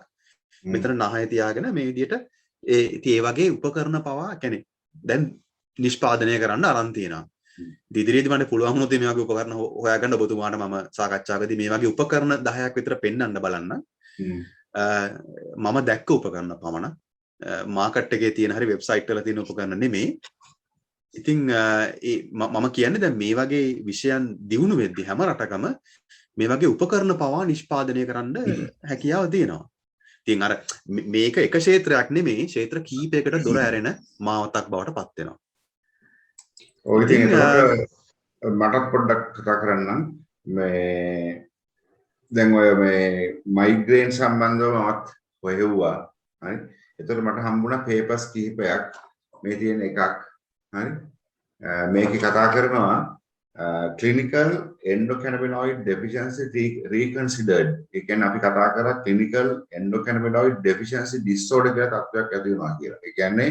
මෙතන නහය තියාගෙන මේ විදිහට ඒ වගේ උපකරණ පවා කියන්නේ දැන් නිෂ්පාදනය කරන්න අරන් තියෙනවා. ඉදිරියේදී මට පුළුවන් වුණොත් මේ වගේ උපකරණ හොයාගන්න ඔබතුමාට මම සාකච්ඡාවකදී මේ වගේ උපකරණ 10ක් විතර පෙන්වන්න බලන්න. මම දැක්ක උපකරණ පමණ මාකට් එකේ තියෙන හරි වෙබ්සයිට් වල තියෙන උපකරණ නෙමෙයි. ඉතින් මම කියන්නේ දැන් මේ වගේ විෂයන් දියුණු වෙද්දී හැම රටකම මේ වගේ උපකරණ පවා නිෂ්පාදනය කරන්න හැකියාව තියෙනවා. ඉතින් අර මේක එක ක්ෂේත්‍රයක් නෙමෙයි ක්ෂේත්‍ර කීපයකට දොර ඇරෙන මාවතක් බවට පත් වෙනවා. ඔය ඉතින් මටත් පොඩ්ඩක් කතා කරන්නම් මේ දැන් ඔය මේ මයිග්‍රේන් සම්බන්ධව මමත් හොයුවා. හරි. ඒතකොට මට හම්බුණා පේපර්ස් කිහිපයක් මේ තියෙන එකක්. හරි. මේකේ කතා කරනවා clinical endocannabinoid deficiency reconsidered. ඒ කියන්නේ අපි කතා කරා clinical endocannabinoid deficiency disorder කියලා තත්ත්වයක් ඇති වෙනවා කියලා. ඒ කියන්නේ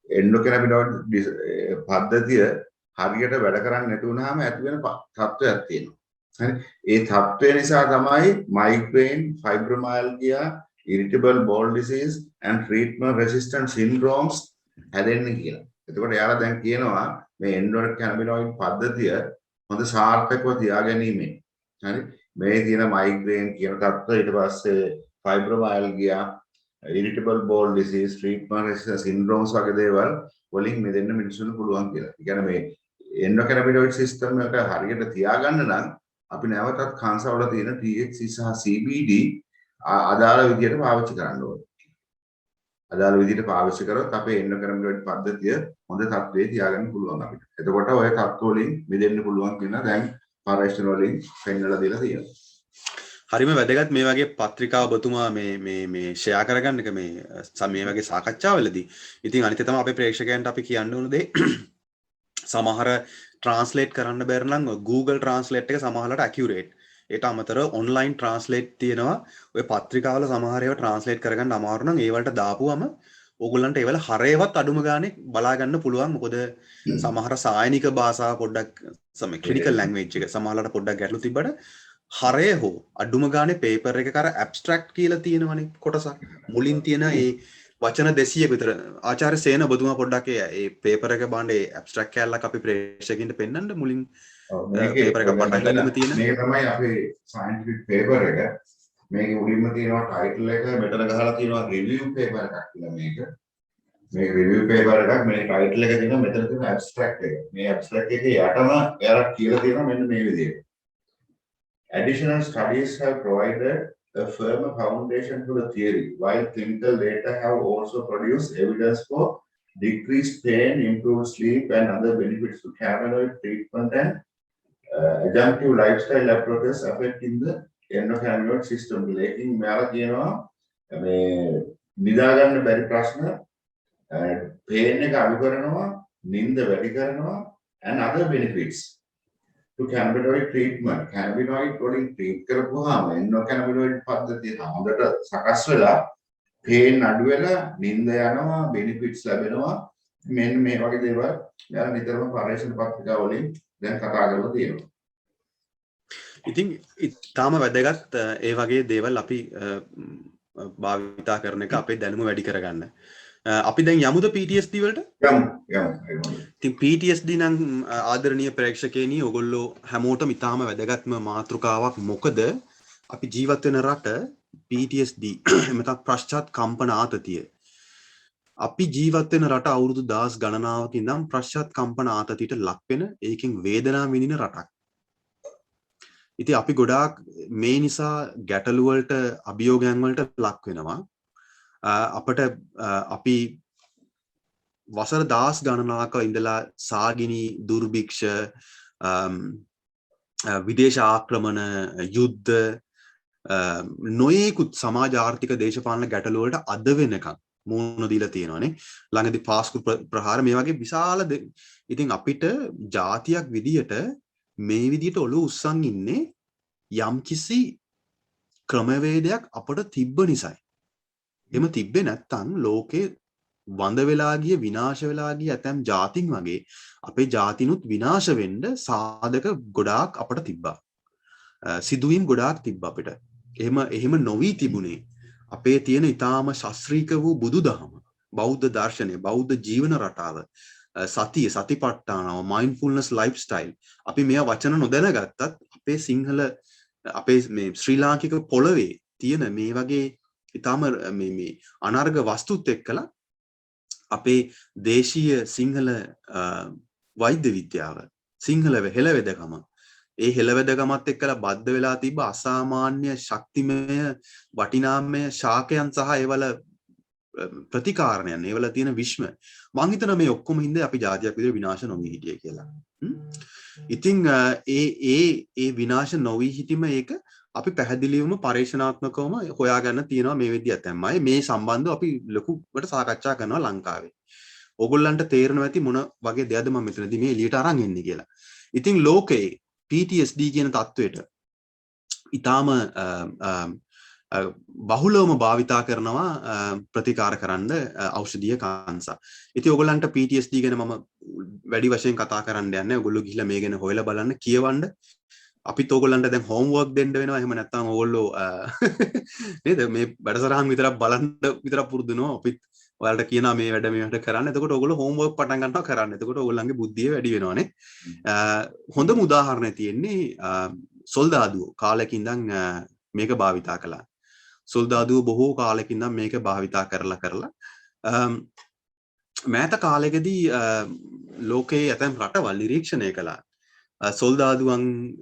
endocannabinoid පද්ධතිය හරියට වැඩ කරන්නේ නැති වුනහම ඇති වෙන තත්ත්වයක් තියෙනවා. හරි ඒ තත්ත්වය නිසා තමයි migraine, fibromyalgia, irritable bowel disease and treatment resistant syndromes හැදෙන්නේ කියලා. එතකොට යාලා දැන් කියනවා මේ endocannabinoid පද්ධතිය හොඳ සාර්ථකව තියාගැනීමෙන් හරි මේ තියෙන migraine කියන තත්ත්වය ඊට පස්සේ fibromyalgia, irritable bowel disease, treatment resistant syndromes වගේ දේවල් වලින් මිදෙන්න මිනිස්සුන්ට පුළුවන් කියලා. ඒ කියන්නේ මේ endocannabinoid system එක හරියට තියාගන්න නම් අපි නැවතත් කාන්සාවල තියෙන THC සහ CBD අදාළ විදියට පාවිච්චි කරන්න ඕනේ. අදාළ විදියට පාවිච්චි කරොත් අපේ endocannabinoid පද්ධතිය හොඳ තත්ත්වයේ තියාගන්න පුළුවන් අපිට. එතකොට ඔය තත්ත්ව වලින් මිදෙන්න පුළුවන් කියන දැන් පරීක්ෂණ වලින් පෙන්වලා දීලා තියෙනවා. හරිම වැදගත් මේ වගේ පත්‍රිකා ඔබතුමා මේ ෂෙයා කරගන්න එක මේ වගේ සාකච්ඡාවලදී. ඉතින් අනිත් තමයි අපේ ප්‍රේක්ෂකයන්ට අපි කියන්න ඕන දේ සමහර ට්‍රාන්ස්ලේට් කරන්න බැරි නම් Google Translate එක සමහරකට accurate. ඒට අමතරව online translate තියෙනවා. ඔය පත්‍රිකාවල සමහර ඒවා translate කරගන්න අමාරු නම් ඒ වලට දාපුවම ඕගොල්ලන්ට ඒවල හරයවත් අඩුම ගානේ බලා ගන්න පුළුවන්. මොකද සමහර සායනික භාෂාව පොඩ්ඩක් clinical language එක සමහරකට පොඩ්ඩක් ගැටලු තිබ්බට හරය හෝ අඩුම ගානේ පේපර් එක කර ඇබ්ස්ට්‍රැක්ට් කියලා තියෙනවනේ කොටසක්. මුලින් තියෙන ඒ වචන 200ක විතර ආචාර්ය සේන ඔබතුමා පොඩ්ඩක් ඒ පේපර් එක බලන්න ඒ ඇබ්ස්ට්‍රැක්ට් කැලලක් අපි ප්‍රේක්ෂකයන්ට පෙන්නන්න මුලින් පේපර් එක පටන් තියෙන මේක තමයි අපේ සයන්ටිෆික් පේපර් එක. මේකේ මුලින්ම තියෙනවා ටයිටල් එක මෙතන ගහලා තියෙනවා රිවිව් පේපර් එකක් කියලා මේක. මේ රිවිව් පේපර් එකක් මේ ටයිටල් එක තියෙනවා මෙතන තියෙන ඇබ්ස්ට්‍රැක්ට් එක. මේ ඇබ්ස්ට්‍රැක්ට් එකේ යටම එයාලා කියලා තියෙනවා මෙන්න මේ විදිහට. Additional studies have provided a firm foundation for the theory, while clinical data have also produced evidence for decreased pain, improved sleep, and other benefits to cannabinoid treatment and adjunctive lifestyle approaches affecting the endocannabinoid system. Lekin මෙයාලා කියනවා මේ නිදා ගන්න බැරි ප්‍රශ්න, pain එක අඩු කරනවා, නිින්ද වැඩි කරනවා, and other benefits to cannabinoid treatment. Cannabinoid වලින් treat කරපුවාම endocannabinoid පද්ධතිය හොඳට සකස් වෙලා pain අඩු වෙලා නිින්ද යනවා, benefits ලැබෙනවා. මෙන්න මේ වගේ දේවල් යාලා නිතරම පරීක්ෂණ පත්‍රිකා වලින් දැන් කතා කරලා තියෙනවා. ඉතින් ඊටාම වැදගත් ඒ වගේ දේවල් අපි භාවිතා කරන එක අපේ දැනුම වැඩි කරගන්න. අපි දැන් යමුද PTSD වලට? යමු. ඉතින් PTSD නම් ආදරණීය ප්‍රේක්ෂකයනි ඔයගොල්ලෝ හැමෝටම ඊටාම වැදගත්ම මාතෘකාවක්. මොකද අපි ජීවත් වෙන රට PTSD එමෙතන පශ්චාත් කම්පන ආතතිය. අපි ජීවත් වෙන රට අවුරුදු 10 ගණනාවක ඉඳන් පශ්චාත් කම්පන ආතතියට ලක් වෙන ඒකෙන් වේදනාව විඳින රටක්. ඉතින් අපි ගොඩාක් මේ නිසා ගැටලු වලට අභියෝගයන් වලට ලක් වෙනවා. අපට අපි වසර 10 ගණනාවක ඉඳලා සාගිනි දුර්භික්ෂ විදේශ ආක්‍රමණ යුද්ධ නොයෙකුත් සමාජ ආර්ථික දේශපාලන ගැටලු වලට අද වෙනකම් මුහුණ දීලා තියෙනවානේ. ළඟදී පාස්කු ප්‍රහාර මේ වගේ විශාල ඉතින් අපිට ජාතියක් විදියට මේ විදියට ඔළුව උස්සන් ඉන්නේ යම්කිසි ක්‍රමවේදයක් අපට තිබ්බ නිසායි. එහෙම තිබ්බේ නැත්තම් ලෝකේ වඳ වෙලා ගිය විනාශ වෙලා ගිය ඇතැම් ජාතින් වගේ අපේ ජාතිනුත් විනාශ වෙන්න සාධක ගොඩාක් අපට තිබ්බා. සිදුවීම් ගොඩාක් තිබ්බා අපිට. එහෙම නොවි තිබුණේ අපේ තියෙන ඊටාම ශාස්ත්‍රීය වූ බුදුදහම, බෞද්ධ දර්ශනය, බෞද්ධ ජීවන රටාව, සතිය, සතිපට්ඨානව, mindfulness lifestyle. අපි මේ වචන නොදැනගත්තත් අපේ සිංහල අපේ මේ ශ්‍රී ලාංකික පොළවේ තියෙන මේ වගේ ඊටාම මේ අනර්ග වස්තුත් එක්කලා අපේ දේශීය සිංහල වෛද්‍ය විද්‍යාව, සිංහල හෙළවෙදකම, ඒ හෙළවෙදකමත් එක්කලා බද්ධ වෙලා තිබ්බ අසාමාන්‍ය ශක්තිමය වටිනාමය ශාකයන් සහ ඒවල ප්‍රතිකාරණයන්, ඒවල තියෙන විශ්ම මං හිතනවා මේ ඔක්කොම හින්දා අපි ජාතියක් විදිහට විනාශ නොවි හිටියේ කියලා. ඉතින් ඒ විනාශ නොවි හිටීම ඒක අපි පැහැදිලිවම පරීක්ෂණාත්මකවම හොයාගන්න තියෙනවා මේ විදිහට තමයි මේ සම්බන්ධව අපි ලොකුවට සාකච්ඡා කරනවා ලංකාවේ. ඕගොල්ලන්ට තේරෙනවා ඇති මොන වගේ දෙයක්ද මම මෙතනදී මේ එළියට අරන් එන්නේ කියලා. ඉතින් ලෝකේ PTSD කියන තත්වයට ඊටාම බහුලවම භාවිතා කරනවා ප්‍රතිකාර කරන්න ඖෂධීය කාංසා. ඉතින් ඔයගොල්ලන්ට PTSD ගැන මම වැඩි වශයෙන් කතා කරන්න යන්නේ. ඔයගොල්ලෝ ගිහිල්ලා මේ ගැන හොයලා බලන්න, කියවන්න. අපිත් ඕගොල්ලන්ට දැන් හෝම්වර්ක් දෙන්න වෙනවා. එහෙම නැත්නම් ඕගොල්ලෝ නේද මේ වැඩසටහන් විතරක් බලන්න විතරක් පුරුදු වෙනවා. අපිත් ඔයාලට කියනවා මේ වැඩ කරන්න. එතකොට ඕගොල්ලෝ හෝම්වර්ක් පටන් ගන්නවා කරන්න. එතකොට ඕගොල්ලන්ගේ බුද්ධිය වැඩි වෙනවානේ. හොඳම උදාහරණය තියෙන්නේ සොල්දාදුව කාලෙක ඉඳන් මේක භාවිතා කළා. සොල්දාදුව බොහෝ කාලෙක ඉඳන් මේක භාවිතා කරලා මෑත කාලෙකදී ලෝකයේ ඇතැම් රටවල් නිරීක්ෂණය කළා. සොල්දාදුවන්ට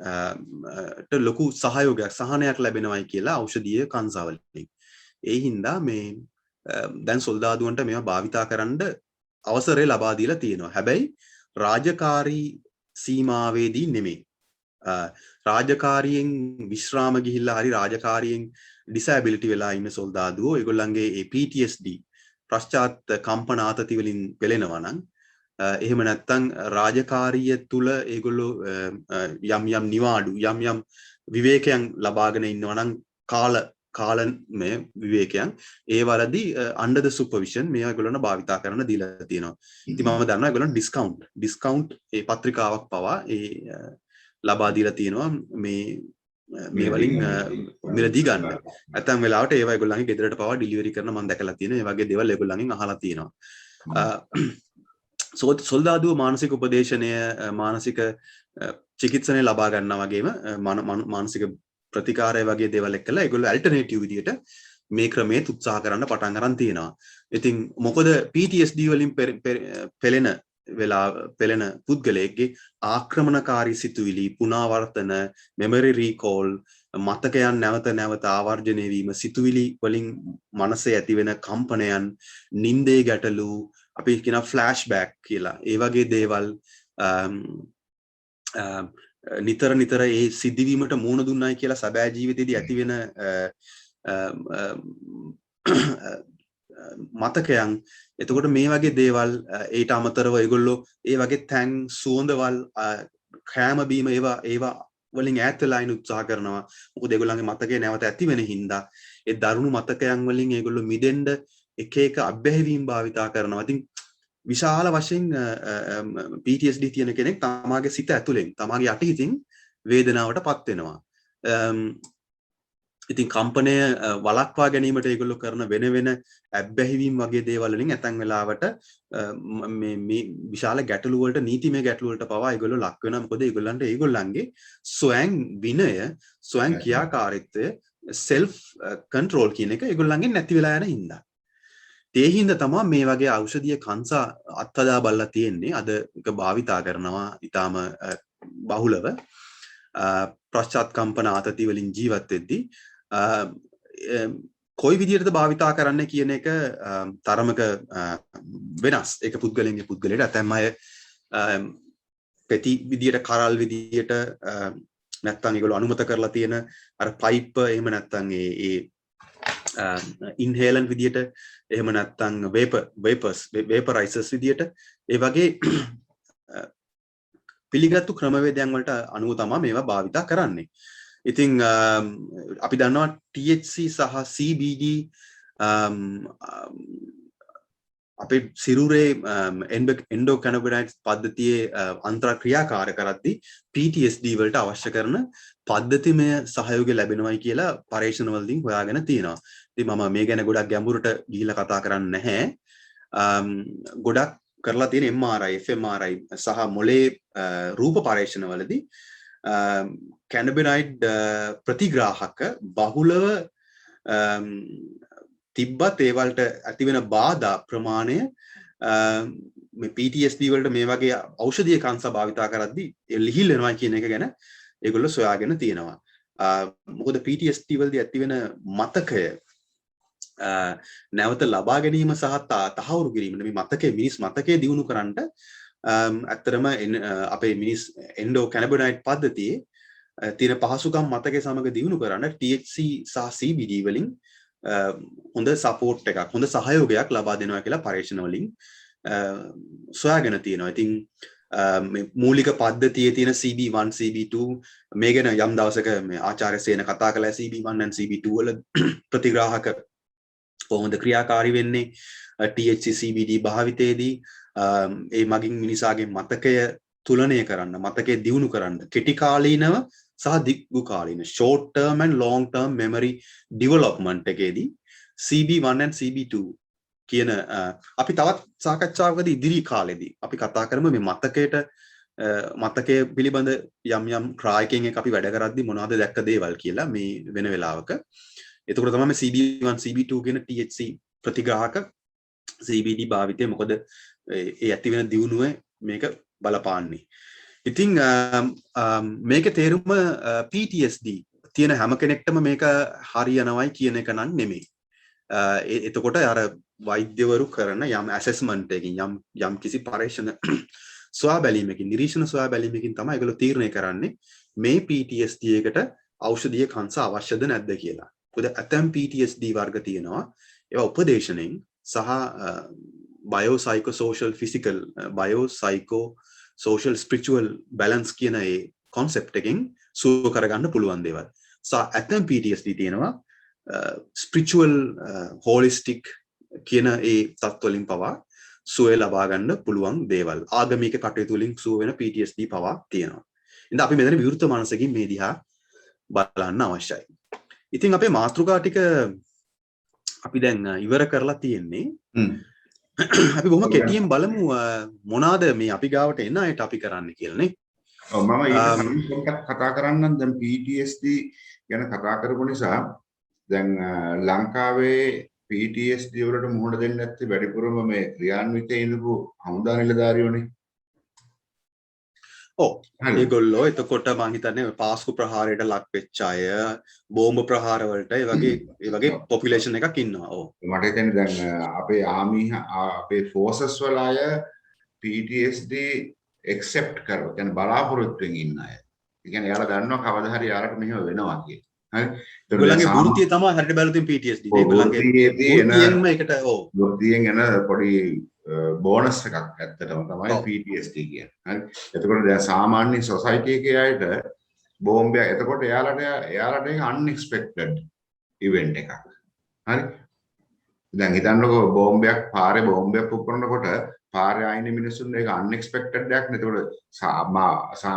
ලොකු සහයෝගයක් සහනයක් ලැබෙනවයි කියලා ඖෂධීය කංසාවලින්. ඒ හින්දා මේ දැන් සොල්දාදුවන්ට මේවා භාවිතා කරන්න අවසරය ලබා දීලා තියෙනවා. හැබැයි රාජකාරී සීමාවේදී නෙමෙයි. රාජකාරියෙන් විශ්‍රාම ගිහිල්ලා හරි රාජකාරියෙන් ඩිසැබිලිටි වෙලා ඉන්න සොල්දාදුවෝ ඒගොල්ලන්ගේ ඒ PTSD පශ්චාත් කම්පන ආතති වලින් පෙළෙනවා නම් එහෙම නැත්නම් රාජකාරිය තුල ඒගොල්ලෝ යම් නිවාඩු යම් විවේකයන් ලබාගෙන ඉන්නවා නම් කාල මේ විවේකයන් ඒ වලදී under the supervision මේවා ඒගොල්ලන්ට භාවිතා කරන්න දීලා තියෙනවා. ඉතින් මම දන්නවා ඒගොල්ලන් ඩිස්කවුන්ට් ඒ පත්‍රිකාවක් පවා ඒ ලබා දීලා තියෙනවා මේ වලින් මිලදී ගන්න. නැත්නම් වෙලාවට ඒවා ඒගොල්ලන්ගේ ගෙදරට පවා ඩිලිවරි කරන මම දැකලා තියෙනවා. ඒ වගේ දේවල් ඒගොල්ලන්ගෙන් අහලා තියෙනවා. සොල්දාදුව මානසික උපදේශනය මානසික චිකිත්සනය ලබා ගන්නා වගේම මානසික ප්‍රතිකාරය වගේ දේවල් එක්කලා ඒගොල්ලෝ ඇල්ටර්නේටිව් විදියට මේ ක්‍රමයේ උත්සාහ කරන්න පටන් ගන්න තියෙනවා. ඉතින් මොකද PTSD වලින් පෙළෙන පුද්ගලයෙක්ගේ ආක්‍රමණකාරී සිතුවිලි පුනරාවර්තන මෙමරි රීකෝල් මතකයන් නැවත ආවර්ජනය වීම සිතුවිලි වලින් මනසේ ඇතිවෙන කම්පනයන් නින්දේ ගැටලු අපි කියන ෆ්ලෑෂ්බැක් කියලා ඒ වගේ දේවල් නිතර ඒ සිද්ධවීමට මුහුණ දුන්නයි කියලා සැබෑ ජීවිතේදී ඇතිවෙන මතකයන් එතකොට මේ වගේ දේවල් ඊට අමතරව ඒගොල්ලෝ ඒ වගේ තැන් සුවඳවල් කෑම බීම ඒවා වලින් ඈත් වෙලා ඉන්න උත්සාහ කරනවා. මොකද ඒගොල්ලන්ගේ මතකේ නැවත ඇති වෙන හින්දා ඒ දරුණු මතකයන් වලින් ඒගොල්ලෝ මිදෙන්න එක අභ්‍යයවීම් භාවිතා කරනවා. ඉතින් විශාල වශයෙන් PTSD තියෙන කෙනෙක් තමාගේ සිත ඇතුලෙන් තමාගේ යටිහිතින් වේදනාවට පත් වෙනවා. ඉතින් කම්පනය වළක්වා ගැනීමට ඒගොල්ලෝ කරන වෙන අභ්‍යයවීම් වගේ දේවල් වලින් ඇතන් වෙලාවට මේ විශාල ගැටලු වලට නීතිමය ගැටලු වලට පවා ඒගොල්ලෝ ලක් වෙනවා. මොකද ඒගොල්ලන්ට ඒගොල්ලන්ගේ ස්වයං විනය ස්වයං ක්‍රියාකාරීත්වය self control කියන එක ඒගොල්ලන්ගෙන් නැති වෙලා යන හින්දා. ඒ හින්දා තමයි මේ වගේ ඖෂධීය කංසා අත්හදා බලලා තියෙන්නේ. අද ඒක භාවිතා කරනවා ඊටාම බහුලව පශ්චාත් කම්පන ආතති වලින් ජීවත් වෙද්දී කොයි විදිහටද භාවිතා කරන්න කියන එක තරමක වෙනස්. ඒක පුද්ගලයෙන්ගේ පුද්ගලයට ඇතැම් අය පෙති විදියට කරල් විදියට නැත්නම් ඒගොල්ලෝ අනුමත කරලා තියෙන අර පයිප් එහෙම නැත්නම් ඒ ඉන්හේලන් විදියට එහෙම නැත්නම් වේපරයිසර්ස් විදියට ඒ වගේ පිළිගත්තු ක්‍රමවේදයන් වලට අනුව තමයි මේවා භාවිතා කරන්නේ. ඉතින් අපි දන්නවා THC සහ CBD අපේ සිරුරේ එන්ඩෝකැනබිනයිඩ්ස් පද්ධතියේ අන්තර්ක්‍රියාකාර කරද්දී PTSD වලට අවශ්‍ය කරන පද්ධතිමය සහයෝගය ලැබෙනවයි කියලා පරීක්ෂණ වලින් හොයාගෙන තියෙනවා. ඉතින් මම මේ ගැන ගොඩක් ගැඹුරට ගිහිල්ලා කතා කරන්නේ නැහැ. ගොඩක් කරලා තියෙන MRI, fMRI සහ මොලේ රූප පරීක්ෂණ වලදී කැනබිනයිඩ් ප්‍රතිග්‍රාහක බහුලව තිබ්බත් ඒ වලට ඇතිවෙන බාධා ප්‍රමාණය මේ PTSD වලට මේ වගේ ඖෂධීය කංසා භාවිතා කරද්දී ලිහිල් වෙනවා කියන එක ගැන ඒගොල්ලෝ සොයාගෙන තියෙනවා. මොකද PTSD වලදී ඇතිවෙන මතකය නැවත ලබා ගැනීම සහ තහවුරු කිරීම මේ මතකයේ මිනිස් මතකයේ දියුණු කරන්නට ඇත්තටම අපේ මිනිස් එන්ඩෝකැනබිනයිඩ් පද්ධතියේ තියෙන පහසුකම් මතකයේ සමග දියුණු කරන්න THC සහ CBD වලින් හොඳ සපෝට් එකක් හොඳ සහයෝගයක් ලබා දෙනවා කියලා පරීක්ෂණ වලින් සොයාගෙන තියෙනවා. ඉතින් මේ මූලික පද්ධතියේ තියෙන CB1 CB2 මේ ගැන යම් දවසක මේ ආචාර්ය සේන කතා කළා CB1 and CB2 වල ප්‍රතිග්‍රාහක කොහොමද ක්‍රියාකාරී වෙන්නේ THC CBD භාවිතයේදී ඒ මගින් මිනිසාගේ මතකය තුලනය කරන්න මතකයේ දියුණු කරන්න කෙටි කාලීනව සහ දිගු කාලීන short term and long term memory development එකේදී CB1 and CB2 කියන අපි තවත් සාකච්ඡාවකදී ඉදිරි කාලෙදී අපි කතා කරමු මේ මතකයේ පිළිබඳ යම් ක්‍රායකයෙන් එක අපි වැඩ කරද්දී මොනවද දැක්ක දේවල් කියලා මේ වෙන වෙලාවක. එතකොට තමයි මේ CB1 CB2 කියන THC ප්‍රතිග්‍රාහක CBD භාවිතය මොකද ඒ ඇති වෙන දියුණුවේ මේක බලපාන්නේ. ඉතින් මේකේ තේරුම PTSD තියෙන හැම කෙනෙක්ටම මේක හරියනවයි කියන එක නම් නෙමෙයි. එතකොට අර වෛද්‍යවරු කරන යම් ඇසෙස්මන්ට් එකකින් යම් කිසි පරීක්ෂණ සොයා බැලීමකින් නිරීක්ෂණ සොයා බැලීමකින් තමයි ඒගොල්ලෝ තීරණය කරන්නේ මේ PTSD එකට ඖෂධීය කංශ අවශ්‍යද නැද්ද කියලා. මොකද ඇතම් PTSD වර්ග තියෙනවා ඒවා උපදේශනෙන් සහ biopsychosocial physical biopsychosocial spiritual balance කියන ඒ concept එකෙන් සුව කරගන්න පුළුවන් දේවල්. සහ ඇතම් PTSD තියෙනවා spiritual holistic කියන ඒ තත්ත්ව වලින් පවා සුවය ලබා ගන්න පුළුවන් දේවල්. ආගමික කටයුතු වලින් සුව වෙන PTSD පවා තියෙනවා. ඉතින් අපි මෙතන විවෘත මනසකින් මේ දිහා බලන්න අවශ්‍යයි. ඉතින් අපේ මාතෘකා ටික අපි දැන් ඉවර කරලා තියෙන්නේ. අපි බොහොම කෙටියෙන් බලමු මොනවාද මේ අපි ගාවට එන අයට අපි කරන්න කියලා නේ. ඔව් මම ඊට කතා කරන්නම් දැන් PTSD ගැන කතා කරපු නිසා දැන් ලංකාවේ PTSD වලට මුහුණ දෙන්නේ නැත්තේ වැඩිපුරම මේ ක්‍රියාන්විතයේ ඉඳපු හමුදා නිලධාරියෝනේ. ඔව් ඒගොල්ලෝ එතකොට මම හිතන්නේ පාස්කු ප්‍රහාරයට ලක් වෙච්ච අය බෝම්බ ප්‍රහාර වලට ඒ වගේ පොපියුලේෂන් එකක් ඉන්නවා. ඔව් මට හිතෙන්නේ දැන් අපේ ආමි අපේ ෆෝසස් වල අය PTSD accept කරව කියන්නේ බලාපොරොත්තුෙන් ඉන්න අය. ඒ කියන්නේ යාලා දන්නවා කවදා හරි යාලට මෙහෙම වෙනවා කියලා. හරි. ඒගොල්ලන්ගේ වෘත්තිය තමයි හරියට බැලුවොත් PTSD. ඒගොල්ලන්ගේ වෘත්තියෙන්ම ඒකට ඔව් වෘත්තියෙන් එන පොඩි බෝනස් එකක් ඇත්තටම තමයි PTSD කියන්නේ. හරි. එතකොට දැන් සාමාන්‍ය සොසයිටි එකේ අයට බෝම්බයක් එතකොට එයාලට ඒක unexpected event එකක්. හරි. දැන් හිතන්නකෝ පාරේ බෝම්බයක් පුපුරනකොට පාරේ ආයින මිනිස්සුන් ඒක unexpected දෙයක් නේ. එතකොට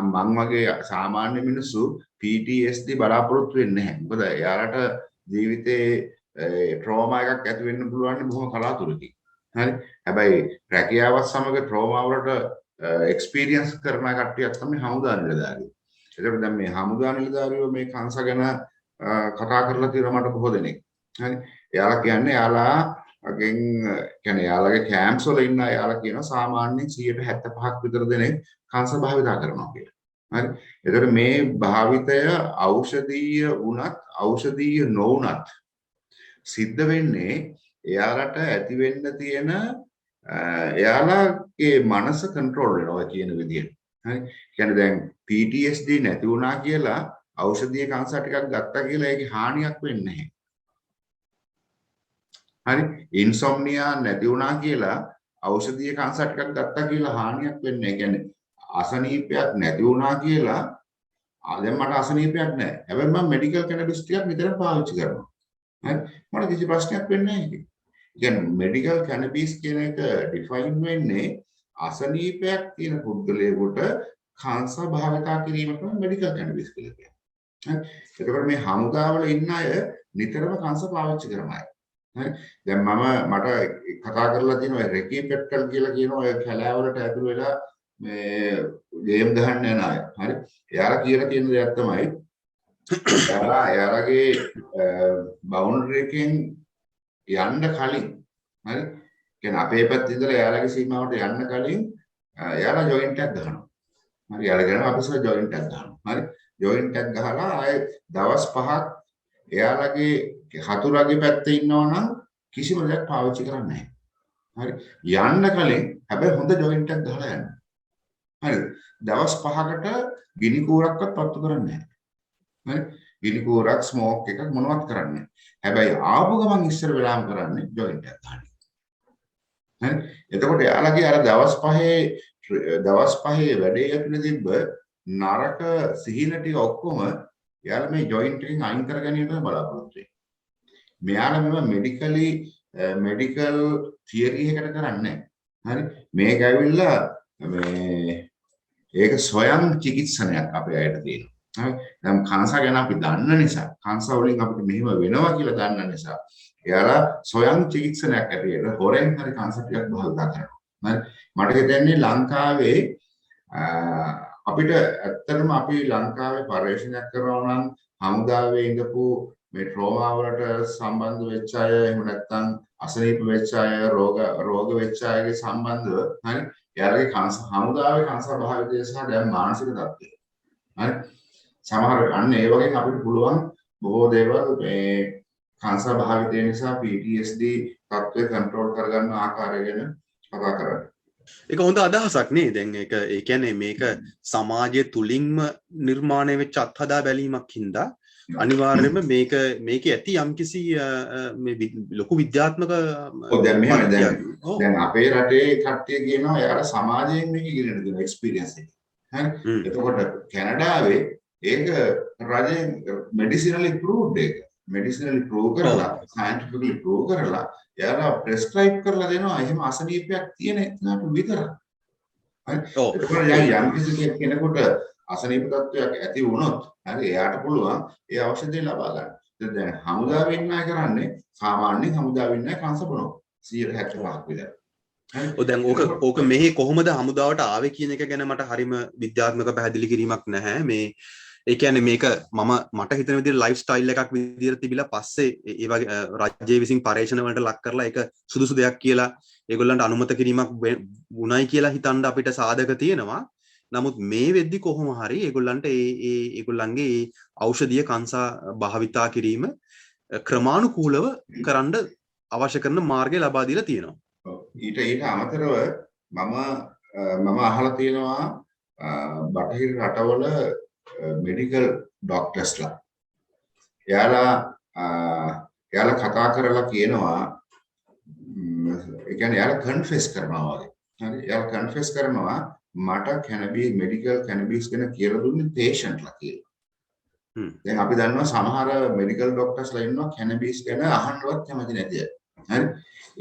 මං වගේ සාමාන්‍ය මිනිස්සු PTSD බලාපොරොත්තු වෙන්නේ නැහැ. මොකද එයාලට ජීවිතේ ට්‍රෝමා එකක් ඇති වෙන්න පුළුවන් බොහොම කලාතුරකින්. හරි. හැබැයි රැකියාවත් සමග ට්‍රෝමා වලට එක්ස්පීරියන්ස් කරන කට්ටියක් තමයි හමුදා නිලධාරියෝ. ඒකට දැන් මේ හමුදා නිලධාරියෝ මේ කංශ ගැන කතා කරලා තියෙනවා මට බොහෝ දෙනෙක්. හරි. එයාලා කියන්නේ යාළගේ කැම්ප්ස් වල ඉන්න යාලා කියනවා සාමාන්‍යයෙන් 75ක් විතර දෙනෙක් කංශ භාවිතා කරනවා කියලා. හරි. ඒතර මේ භාවිතය ඖෂධීය වුණත් ඖෂධීය නොවුණත් සිද්ධ වෙන්නේ එයාලට ඇති වෙන්න තියෙන එයාලගේ මනස කන්ට්‍රෝල් වෙනවා කියන විදිහට. හරි. කියන්නේ දැන් PTSD නැති වුණා කියලා ඖෂධීය කංශ ටිකක් ගත්තා කියලා ඒකේ හානියක් වෙන්නේ නැහැ. හරි. ඉන්සොම්නියා නැති වුණා කියලා ඖෂධීය කංශ ටිකක් ගත්තා කියලා හානියක් වෙන්නේ නැහැ. කියන්නේ අසනීපයක් නැති වුණා කියලා දැන් මට අසනීපයක් නැහැ. හැබැයි මම මෙඩිකල් කැනබිස් ටිකක් නිතරම පාවිච්චි කරනවා. හරි. මට කිසි ප්‍රශ්නයක් වෙන්නේ නැහැ. කියන්නේ මෙඩිකල් කැනබිස් කියන එක ඩිෆයින් වෙන්නේ අසනීපයක් තියෙන පුද්ගලයෙකුට කංශ භාවිතා කිරීම තමයි මෙඩිකල් කැනබිස් කියලා කියන්නේ. හරි. එතකොට මේ හමුදාවල ඉන්න අය නිතරම කංශ පාවිච්චි කරනවා. හරි. දැන් මට කතා කරලා තියෙනවා රෙකී පෙට්කල් කියලා කියන ඔය කැලෑවලට ඇතුළු වෙලා මේ ගේම් ගහන්න යන අය. හරි. එයාලා කියලා තියෙන දෙයක් තමයි එයාලගේ බවුන්ඩරි එකෙන් යන්න කලින් හරි කියන්නේ අපේ පැත්තේ ඉඳලා එයාලගේ සීමාවට යන්න කලින් එයාලා ජොයින්ට් එකක් ගහනවා. හරි. එයාලා කියනවා අපි ජොයින්ට් එකක් ගහනවා. හරි. ජොයින්ට් එකක් ගහලා ආයේ දවස් 5ක් එයාලගේ හතුරගේ පැත්තේ ඉන්නවා නම් කිසිම දෙයක් පාවිච්චි කරන්නේ නැහැ. හරි. යන්න කලින් හැබැයි හොඳ ජොයින්ට් එකක් ගහලා යන්න. හරි. දවස් 5කට ගිනි කූරක්වත් පත්තු කරන්නේ නැහැ. හරි. ගිනි කූරක් ස්මෝක් එකක් මොනවත් කරන්නේ නැහැ. හැබැයි ආපු ගමන් ඉස්සර වෙලාම කරන්නේ ජොයින්ට් එකක් ගන්න. හරි. එතකොට යාළගේ අර දවස් 5 වැඩේ ඇතුළේ තිබ්බ නරක සිහින ටික ඔක්කොම යාළ මේ ජොයින්ට් එකෙන් අයින් කර ගැනීම තමයි බලාපොරොත්තු වෙන්නේ. මෙයාලා මෙව මෙඩිකල් තියරි එකකට කරන්නේ නැහැ. හරි. මේක ඇවිල්ලා මේ ඒක ස්වයං චිකිත්සනයක් අපේ අයට තියෙනවා. හරි දැන් කංශ ගැන අපි දන්න නිසා කංශ වලින් අපිට මෙහෙම වෙනවා කියලා දන්න නිසා එයාලා සොයන් චිකිත්සනයක් ඇටියට හොරෙන් හරි කංශ ටිකක් භාවිතා කරනවා. හරි මට හිතෙන්නේ ලංකාවේ අපිට ඇත්තටම අපි ලංකාවේ පරිශ්‍රණයක් කරනවා නම් හමුදාවේ ඉඳපු මේ ට්‍රෝමා වලට සම්බන්ධ වෙච්ච අය එහෙම නැත්නම් අසනීප වෙච්ච අය රෝග වෙච්ච අයගේ සම්බන්ධව හරි එයාලගේ කංශ හමුදාවේ කංශ භාවිතය සහ දැන් මානසික තත්ත්වය හරි සමහර අන්න ඒ වගේ අපිට පුළුවන් බොහෝ දේවල් මේ කංශ භාවිතය නිසා PTSD තත්ත්වය කන්ට්‍රෝල් කරගන්න ආකාරය ගැන කතා කරන්න. ඒක හොඳ අදහසක් නේ. දැන් ඒක ඒ කියන්නේ මේක සමාජය තුලින්ම නිර්මාණය වෙච්ච අත්හදා බැලීමක් හින්දා අනිවාර්යයෙන්ම මේකේ ඇති යම්කිසි මේ ලොකු විද්‍යාත්මක දැන් මෙහෙම දැන් අපේ රටේ කට්ටිය කියනවා යාර සමාජයෙන් මේක ඉගෙන ගන්න එක්ස්පීරියන්ස් එක. හරි. එතකොට කැනඩාවේ ඒක රජයෙන් මෙඩිසිනලි ප්‍රූව්ඩ් එක. මෙඩිසිනලි ප්‍රූව් කරලා සයන්ටිෆිකලි ප්‍රූව් කරලා යාලා ප්‍රෙස්ක්‍රයිබ් කරලා දෙනවා එහෙම අසනීපයක් තියෙන එක්කනට විතරක්. හරි. එතකොට යම් කිසි කෙනෙකුට අසනීප තත්ත්වයක් ඇති වුණොත් හරි එයාට පුළුවන් ඒ ඖෂධය ලබා ගන්න. දැන් හමුදාවෙන් ඉන්නයි කරන්නේ සාමාන්‍යයෙන් හමුදාවෙන් ඉන්නයි කංශ බොනවා 75ක් විතර. ඔව් දැන් ඕක මෙහි කොහොමද හමුදාවට ආවේ කියන එක ගැන මට හරිම විද්‍යාත්මක පැහැදිලි කිරීමක් නැහැ. මේ ඒ කියන්නේ මේක මට හිතන විදිහට ලයිෆ් ස්ටයිල් එකක් විදිහට තිබිලා පස්සේ ඒ වගේ රාජ්‍ය විසින් පරීක්ෂණ වලට ලක් කරලා ඒක සුදුසු දෙයක් කියලා ඒගොල්ලන්ට අනුමත කිරීමක් වුණයි කියලා හිතන්න අපිට සාධක තියෙනවා. නමුත් මේ වෙද්දි කොහොම හරි ඒගොල්ලන්ට ඒගොල්ලන්ගේ ඖෂධීය කංශා භාවිතා කිරීම ක්‍රමානුකූලව කරන්න අවශ්‍ය කරන මාර්ගය ලබා දීලා තියෙනවා. ඊට අමතරව මම අහලා තියෙනවා බටහිර රටවල මෙඩිකල් ඩොක්ටර්ස්ලා එයාලා කතා කරලා කියනවා ඒ කියන්නේ එයාලා කන්ෆෙස් කරනවා වගේ. හරි එයාලා කන්ෆෙස් කරනවා මට මෙඩිකල් කැනබිස් ගැන කියලා දුන්නේ පේෂන්ට්ලා කියලා. දැන් අපි දන්නවා සමහර මෙඩිකල් ඩොක්ටර්ස්ලා ඉන්නවා කැනබිස් ගැන අහන්නවත් කැමති නැති අය. හරි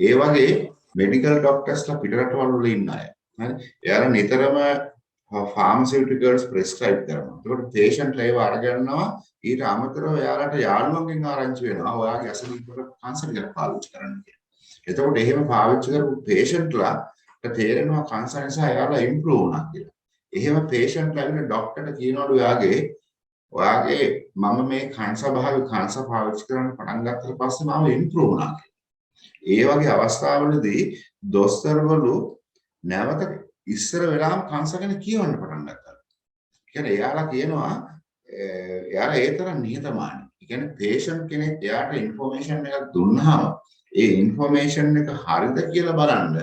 ඒ වගේ මෙඩිකල් ඩොක්ටර්ස්ලා පිටරටවල වල ඉන්න අය. හරි එයාලා නිතරම ෆාමසිටිකල්ස් ප්‍රෙස්ක්‍රයිබ් කරනවා. ඒකට පේෂන්ට්ලා ඒව අරගෙනවා ඊට අමතරව එයාලට යාළුවන්ගෙන් ආරංචි වෙනවා ඔයාගේ අසනීපකට කංශ ටිකක් පාවිච්චි කරන්න කියලා. එතකොට එහෙම පාවිච්චි කරපු පේෂන්ට්ලා තේරෙනවා කංශ නිසා එයාලා ඉම්ප්‍රූව් වුණා කියලා. එහෙම පේෂන්ට්ලා ඇවිල්ලා ડોක්ටර්ට කියනවලු ඔයාගේ මම මේ කංශ පාවිච්චි කරන්න පටන් ගත්තට පස්සේ මම ඉම්ප්‍රූව් වුණා කියලා. ඒ වගේ අවස්ථාවලදී දොස්තරවලු නැවත ඉස්සර වෙලාම කංශ ගැන කියවන්න පටන් ගත්තා. කියන්නේ එයාලා කියනවා එයාලා ඒ තරම් නිහතමානී. ඒ කියන්නේ පේෂන්ට් කෙනෙක් එයාට ඉන්ෆෝමේෂන් එකක් දුන්නාම ඒ ඉන්ෆෝමේෂන් එක හරිද කියලා බලන්න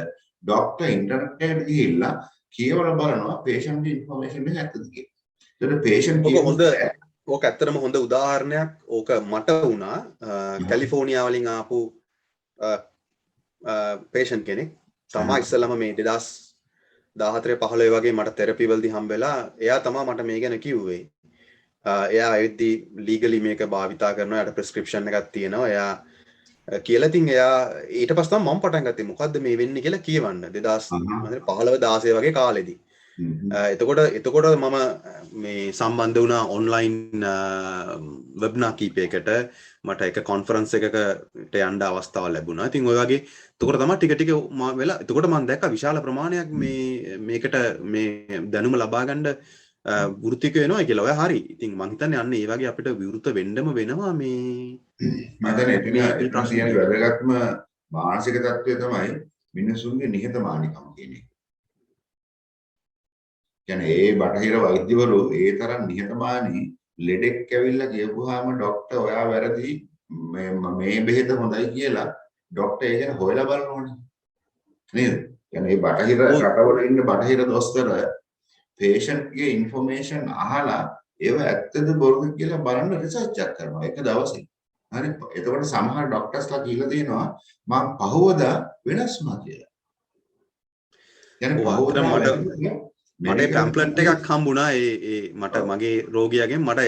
ડોක්ටර් ඉන්ටර්නෙට් එකට ගිහිල්ලා කියවලා බලනවා පේෂන්ට් ඉන්ෆෝමේෂන් එක ඇත්තද කියලා. ඒකට පේෂන්ට් ඕක ඇත්තටම හොඳ උදාහරණයක්. ඕක මට වුණා කැලිෆෝනියා වලින් ආපු පේෂන්ට් කෙනෙක් තමයි ඉස්සෙල්ලාම මේ 2014-15 වගේ මට තෙරපි වලදී හම්බෙලා එයා තමයි මට මේ ගැන කිව්වේ. එයා ඇවිත්දී ලීගලි මේක භාවිතා කරනවා. එයාට ප්‍රෙස්ක්‍රිප්ෂන් එකක් තියෙනවා. එයා කියලා ඉතින් එයා ඊට පස්සේ තමයි මම පටන් ගත්තේ මොකද්ද මේ වෙන්නේ කියලා කියවන්න 2015-16 වගේ කාලෙදී. එතකොට මම මේ සම්බන්ධ වුණා ඔන්ලයින් වෙබ්නා කීපයකට. මට එක කොන්ෆරන්ස් එකකට යන්න අවස්ථාව ලැබුණා. ඉතින් ඔය වගේ එතකොට තමයි ටික වෙලා එතකොට මම දැක්කා විශාල ප්‍රමාණයක් මේකට මේ දැනුම ලබා ගන්න වෘත්තික වෙනවා කියලා. ඔය හරි. ඉතින් මම හිතන්නේ අන්න ඒ වගේ අපිට විවෘත වෙන්නම වෙනවා මේ මම දැන් එතන තියෙන වැදගත්ම මානසික තත්ත්වය තමයි මිනිසුන්ගේ නිහතමානීකම කියන්නේ. කියන්නේ ඒ බටහිර වෛද්‍යවරු ඒ තරම් නිහතමානී ලෙඩෙක් ඇවිල්ලා කියපුවාම ડોක්ටර් ඔයා වැරදි මේ බෙහෙත හොඳයි කියලා ડોක්ටර් ඒ ගැන හොයලා බලනෝනේ. නේද? කියන්නේ මේ බටහිර රටවල ඉන්න බටහිර දොස්තර පේෂන්ට්ගේ ඉන්ෆෝමේෂන් අහලා ඒව ඇත්තද බොරුද කියලා බලන්න රිසර්ච් එකක් කරනවා එක දවසේ. හරි. එතකොට සමහර ડોක්ටර්ස්ලා කියලා දෙනවා මම පහවදා වෙනස් වුණා කියලා. කියන්නේ පහවදා මට පැම්ප්ලට් එකක් හම්බුණා මට මගේ රෝගියාගෙන් මට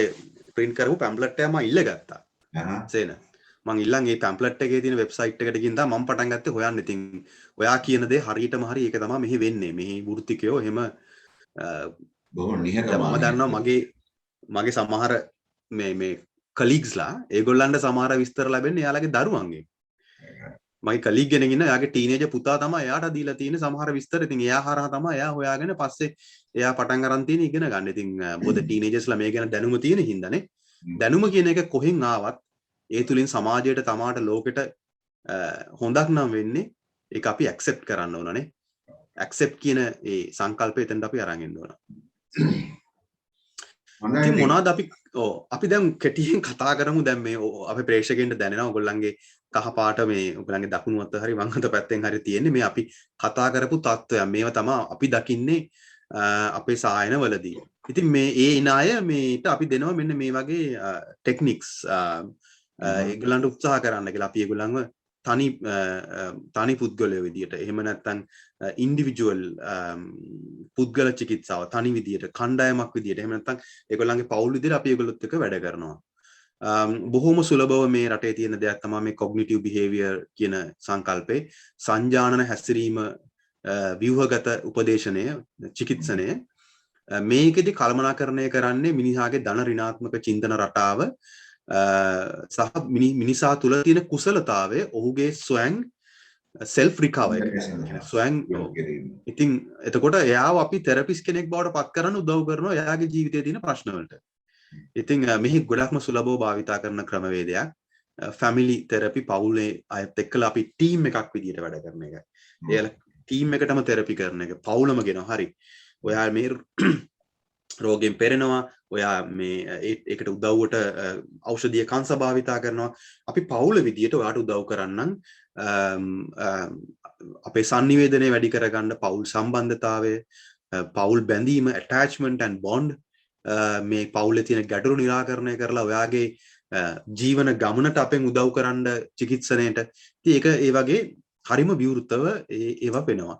ප්‍රින්ට් කරපු පැම්ප්ලට් එක මම ඉල්ලගත්තා. සේන. මං ඉල්ලන් ඒ පැම්ප්ලට් එකේ තියෙන වෙබ්සයිට් එකට ගිහින් තමයි මම පටන් ගත්තේ හොයන්න. ඉතින් ඔයා කියන දේ හරියටම හරි ඒක තමයි මෙහි වෙන්නේ. මෙහි වෘත්තිකයෝ එහෙම බොහොම නිහතමානී. මම දන්නවා මගේ සමහර මේ කලීග්ස්ලා ඒගොල්ලන්ට සමහර විස්තර ලැබෙන්නේ එයාලගේ දරුවන්ගේ. මගේ කලීග් කෙනෙක් ඉන්නවා එයාගේ ටීනේජර් පුතා තමයි එයාට දීලා තියෙන සමහර විස්තර. ඉතින් එයා හරහා තමයි එයා හොයාගෙන පස්සේ එයා පටන් අරන් තියෙන ඉගෙන ගන්න. ඉතින් මොකද ටීනේජර්ස්ලා මේ ගැන දැනුම තියෙන හින්දානේ. දැනුම කියන එක කොහෙන් ආවත් ඒ තුලින් සමාජයට තමාට ලෝකෙට හොඳක් නම් වෙන්නේ ඒක අපි ඇක්සෙප්ට් කරන්න ඕනනේ. ඇක්සෙප්ට් කියන ඒ සංකල්පය එතනට අපි අරන් එන්න ඕන. ඉතින් මොනවද අපි දැන් කෙටියෙන් කතා කරමු. දැන් මේ අපේ ප්‍රේක්ෂකයන්ට දැනෙනවා ඔයගොල්ලන්ගේ කහ පාට මේ ඔයගොල්ලන්ගේ දකුණු අත හරි වම් අත පැත්තෙන් හරි තියෙන්නේ මේ අපි කතා කරපු තත්ත්වයන්. මේවා තමයි අපි දකින්නේ අපේ සායනවලදී. ඉතින් මේ ඒ ඉන අය මේට අපි දෙනවා මෙන්න මේ වගේ ටෙක්නික්ස් ඒගොල්ලන්ට උත්සාහ කරන්න කියලා. අපි ඒගොල්ලන්ව තනි පුද්ගලයෝ විදියට එහෙම නැත්නම් ඉන්ඩිවිජුවල් පුද්ගල චිකිත්සාව තනි විදියට කණ්ඩායමක් විදියට එහෙම නැත්නම් ඒගොල්ලන්ගේ පවුල් විදියට අපි ඒගොල්ලොත් එක්ක වැඩ කරනවා. බොහොම සුලභව මේ රටේ තියෙන දෙයක් තමයි මේ කොග්නිටිව් බිහේවියර් කියන සංකල්පේ සංජානන හැසිරීම ව්‍යුහගත උපදේශනය චිකිත්සනය. මේකෙදි කළමනාකරණය කරන්නේ මිනිහාගේ ධන ඍණාත්මක චින්තන රටාව සහ මිනිසා තුළ තියෙන කුසලතාවය ඔහුගේ ස්වයං self recover ස්වයං. ඉතින් එතකොට එයාව අපි තෙරපිස්ට් කෙනෙක් බවට පත් කරන්න උදව් කරනවා එයාගේ ජීවිතයේ තියෙන ප්‍රශ්න වලට. ඉතින් මෙහි ගොඩක්ම සුලභව භාවිතා කරන ක්‍රමවේදයක් ෆැමිලි තෙරපි පවුලේ අයත් එක්කලා අපි ටීම් එකක් විදියට වැඩ කරන එක. එයාලා ටීම් එකටම තෙරපි කරන එක පවුලම ගෙනවා. හරි. ඔයා මේ රෝගයෙන් පෙරෙනවා. ඔයා මේ ඒකට උදව්වට ඖෂධීය කංශ භාවිතා කරනවා. අපි පවුල විදියට ඔයාට උදව් කරන්නම් අපේ sannivedanaye වැඩි කරගන්න පවුල් සම්බන්ධතාවය, පවුල් බැඳීම, attachment and bond මේ පවුලේ තියෙන ගැටලු निराකරණය කරලා ඔයාගේ ජීවන ගමනට අපෙන් උදව් කරන්න චිකිත්සනයේට. ඉතින් ඒක ඒ වගේ හරිම විවෘතව ඒවා වෙනවා.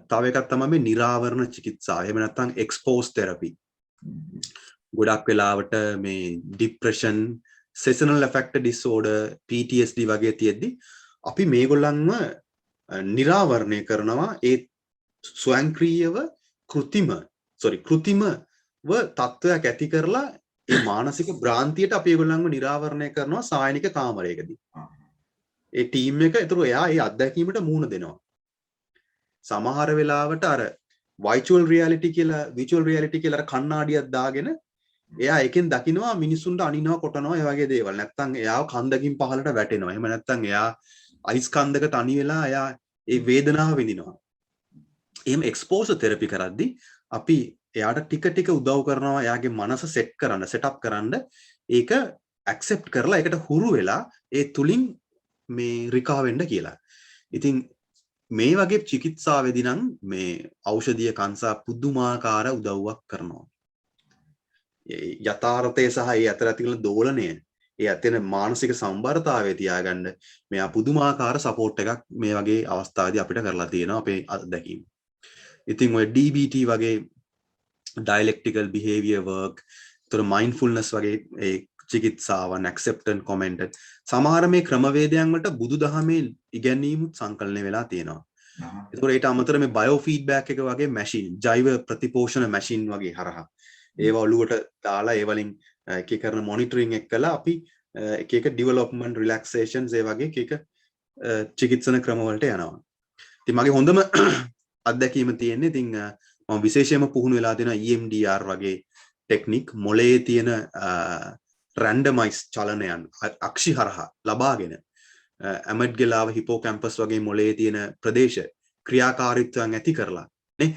තව එකක් තමයි මේ නිරාවරණ චිකිත්සාව. එහෙම නැත්නම් එක්ස්පෝස් තෙරපි. ගොඩක් වෙලාවට මේ depression, seasonal affective disorder, PTSD වගේ තියෙද්දි අපි මේගොල්ලන්ව නිරාවරණය කරනවා ඒ ස්වයංක්‍රීයව කෘතිමව තත්ත්වයක් ඇති කරලා ඒ මානසික භ්‍රාන්තියට අපි ඒගොල්ලන්ව නිරාවරණය කරනවා සායනික කාමරයකදී. ඒ ටීම් එක ඒතර එයා ඒ අත්දැකීමට මුහුණ දෙනවා. සමහර වෙලාවට අර virtual reality කියලා අර කණ්ණාඩියක් දාගෙන එයා එකෙන් දකිනවා මිනිසුන්ට අනිනවා කොටනවා ඒ වගේ දේවල්. නැත්තම් එයාව කන්දකින් පහළට වැටෙනවා. එහෙම නැත්තම් එයා අයිස් කන්දක තනි වෙලා එයා ඒ වේදනාව විඳිනවා. එහෙම එක්ස්පෝෂර් තෙරපි කරද්දී අපි එයාට ටික උදව් කරනවා එයාගේ මනස සෙට් අප් කරන්න ඒක ඇක්සෙප්ට් කරලා ඒකට හුරු වෙලා ඒ තුලින් මේ රිකවර් වෙන්න කියලා. ඉතින් මේ වගේ චිකිත්සාවේදී නම් මේ ඖෂධීය කංශා පුදුමාකාර උදව්වක් කරනවා. යථාර්ථය සහ ඒ අතර තියෙන දෝලනය, ඒ අතර මානසික සම්බරතාවය තියාගන්න මෙයා පුදුමාකාර සපෝට් එකක් මේ වගේ අවස්ථාවේදී අපිට කරලා තියෙනවා අපේ අත්දැකීම්. ඉතින් ඔය DBT වගේ dialectical behavior work, ඒතර mindfulness වගේ ඒ චිකිත්සාවන්, acceptance commented සමහර මේ ක්‍රමවේදයන් වලට බුදුදහමේ ඉගැන්වීමුත් සංකලනය වෙලා තියෙනවා. ඒතර ඊට අමතරව මේ biofeedback එක වගේ machine, ජෛව ප්‍රතිපෝෂණ machine වගේ හරහා ඒවා ඔලුවට දාලා ඒ වලින් එක කරන මොනිටරින් එක්කලා අපි එක development relaxations ඒ වගේ එක චිකිත්සන ක්‍රම වලට යනවා. ඉතින් මගේ හොඳම අත්දැකීම තියෙන්නේ ඉතින් මම විශේෂයෙන්ම පුහුණු වෙලා තියෙනවා EMDR වගේ ටෙක්නික් මොළයේ තියෙන රැන්ඩමයිස් චලනයන් අක්ෂි හරහා ලබාගෙන ඇමඩ්ගෙලාව හිපෝකැම්පස් වගේ මොළයේ තියෙන ප්‍රදේශ ක්‍රියාකාරීත්වයන් ඇති කරලා නේ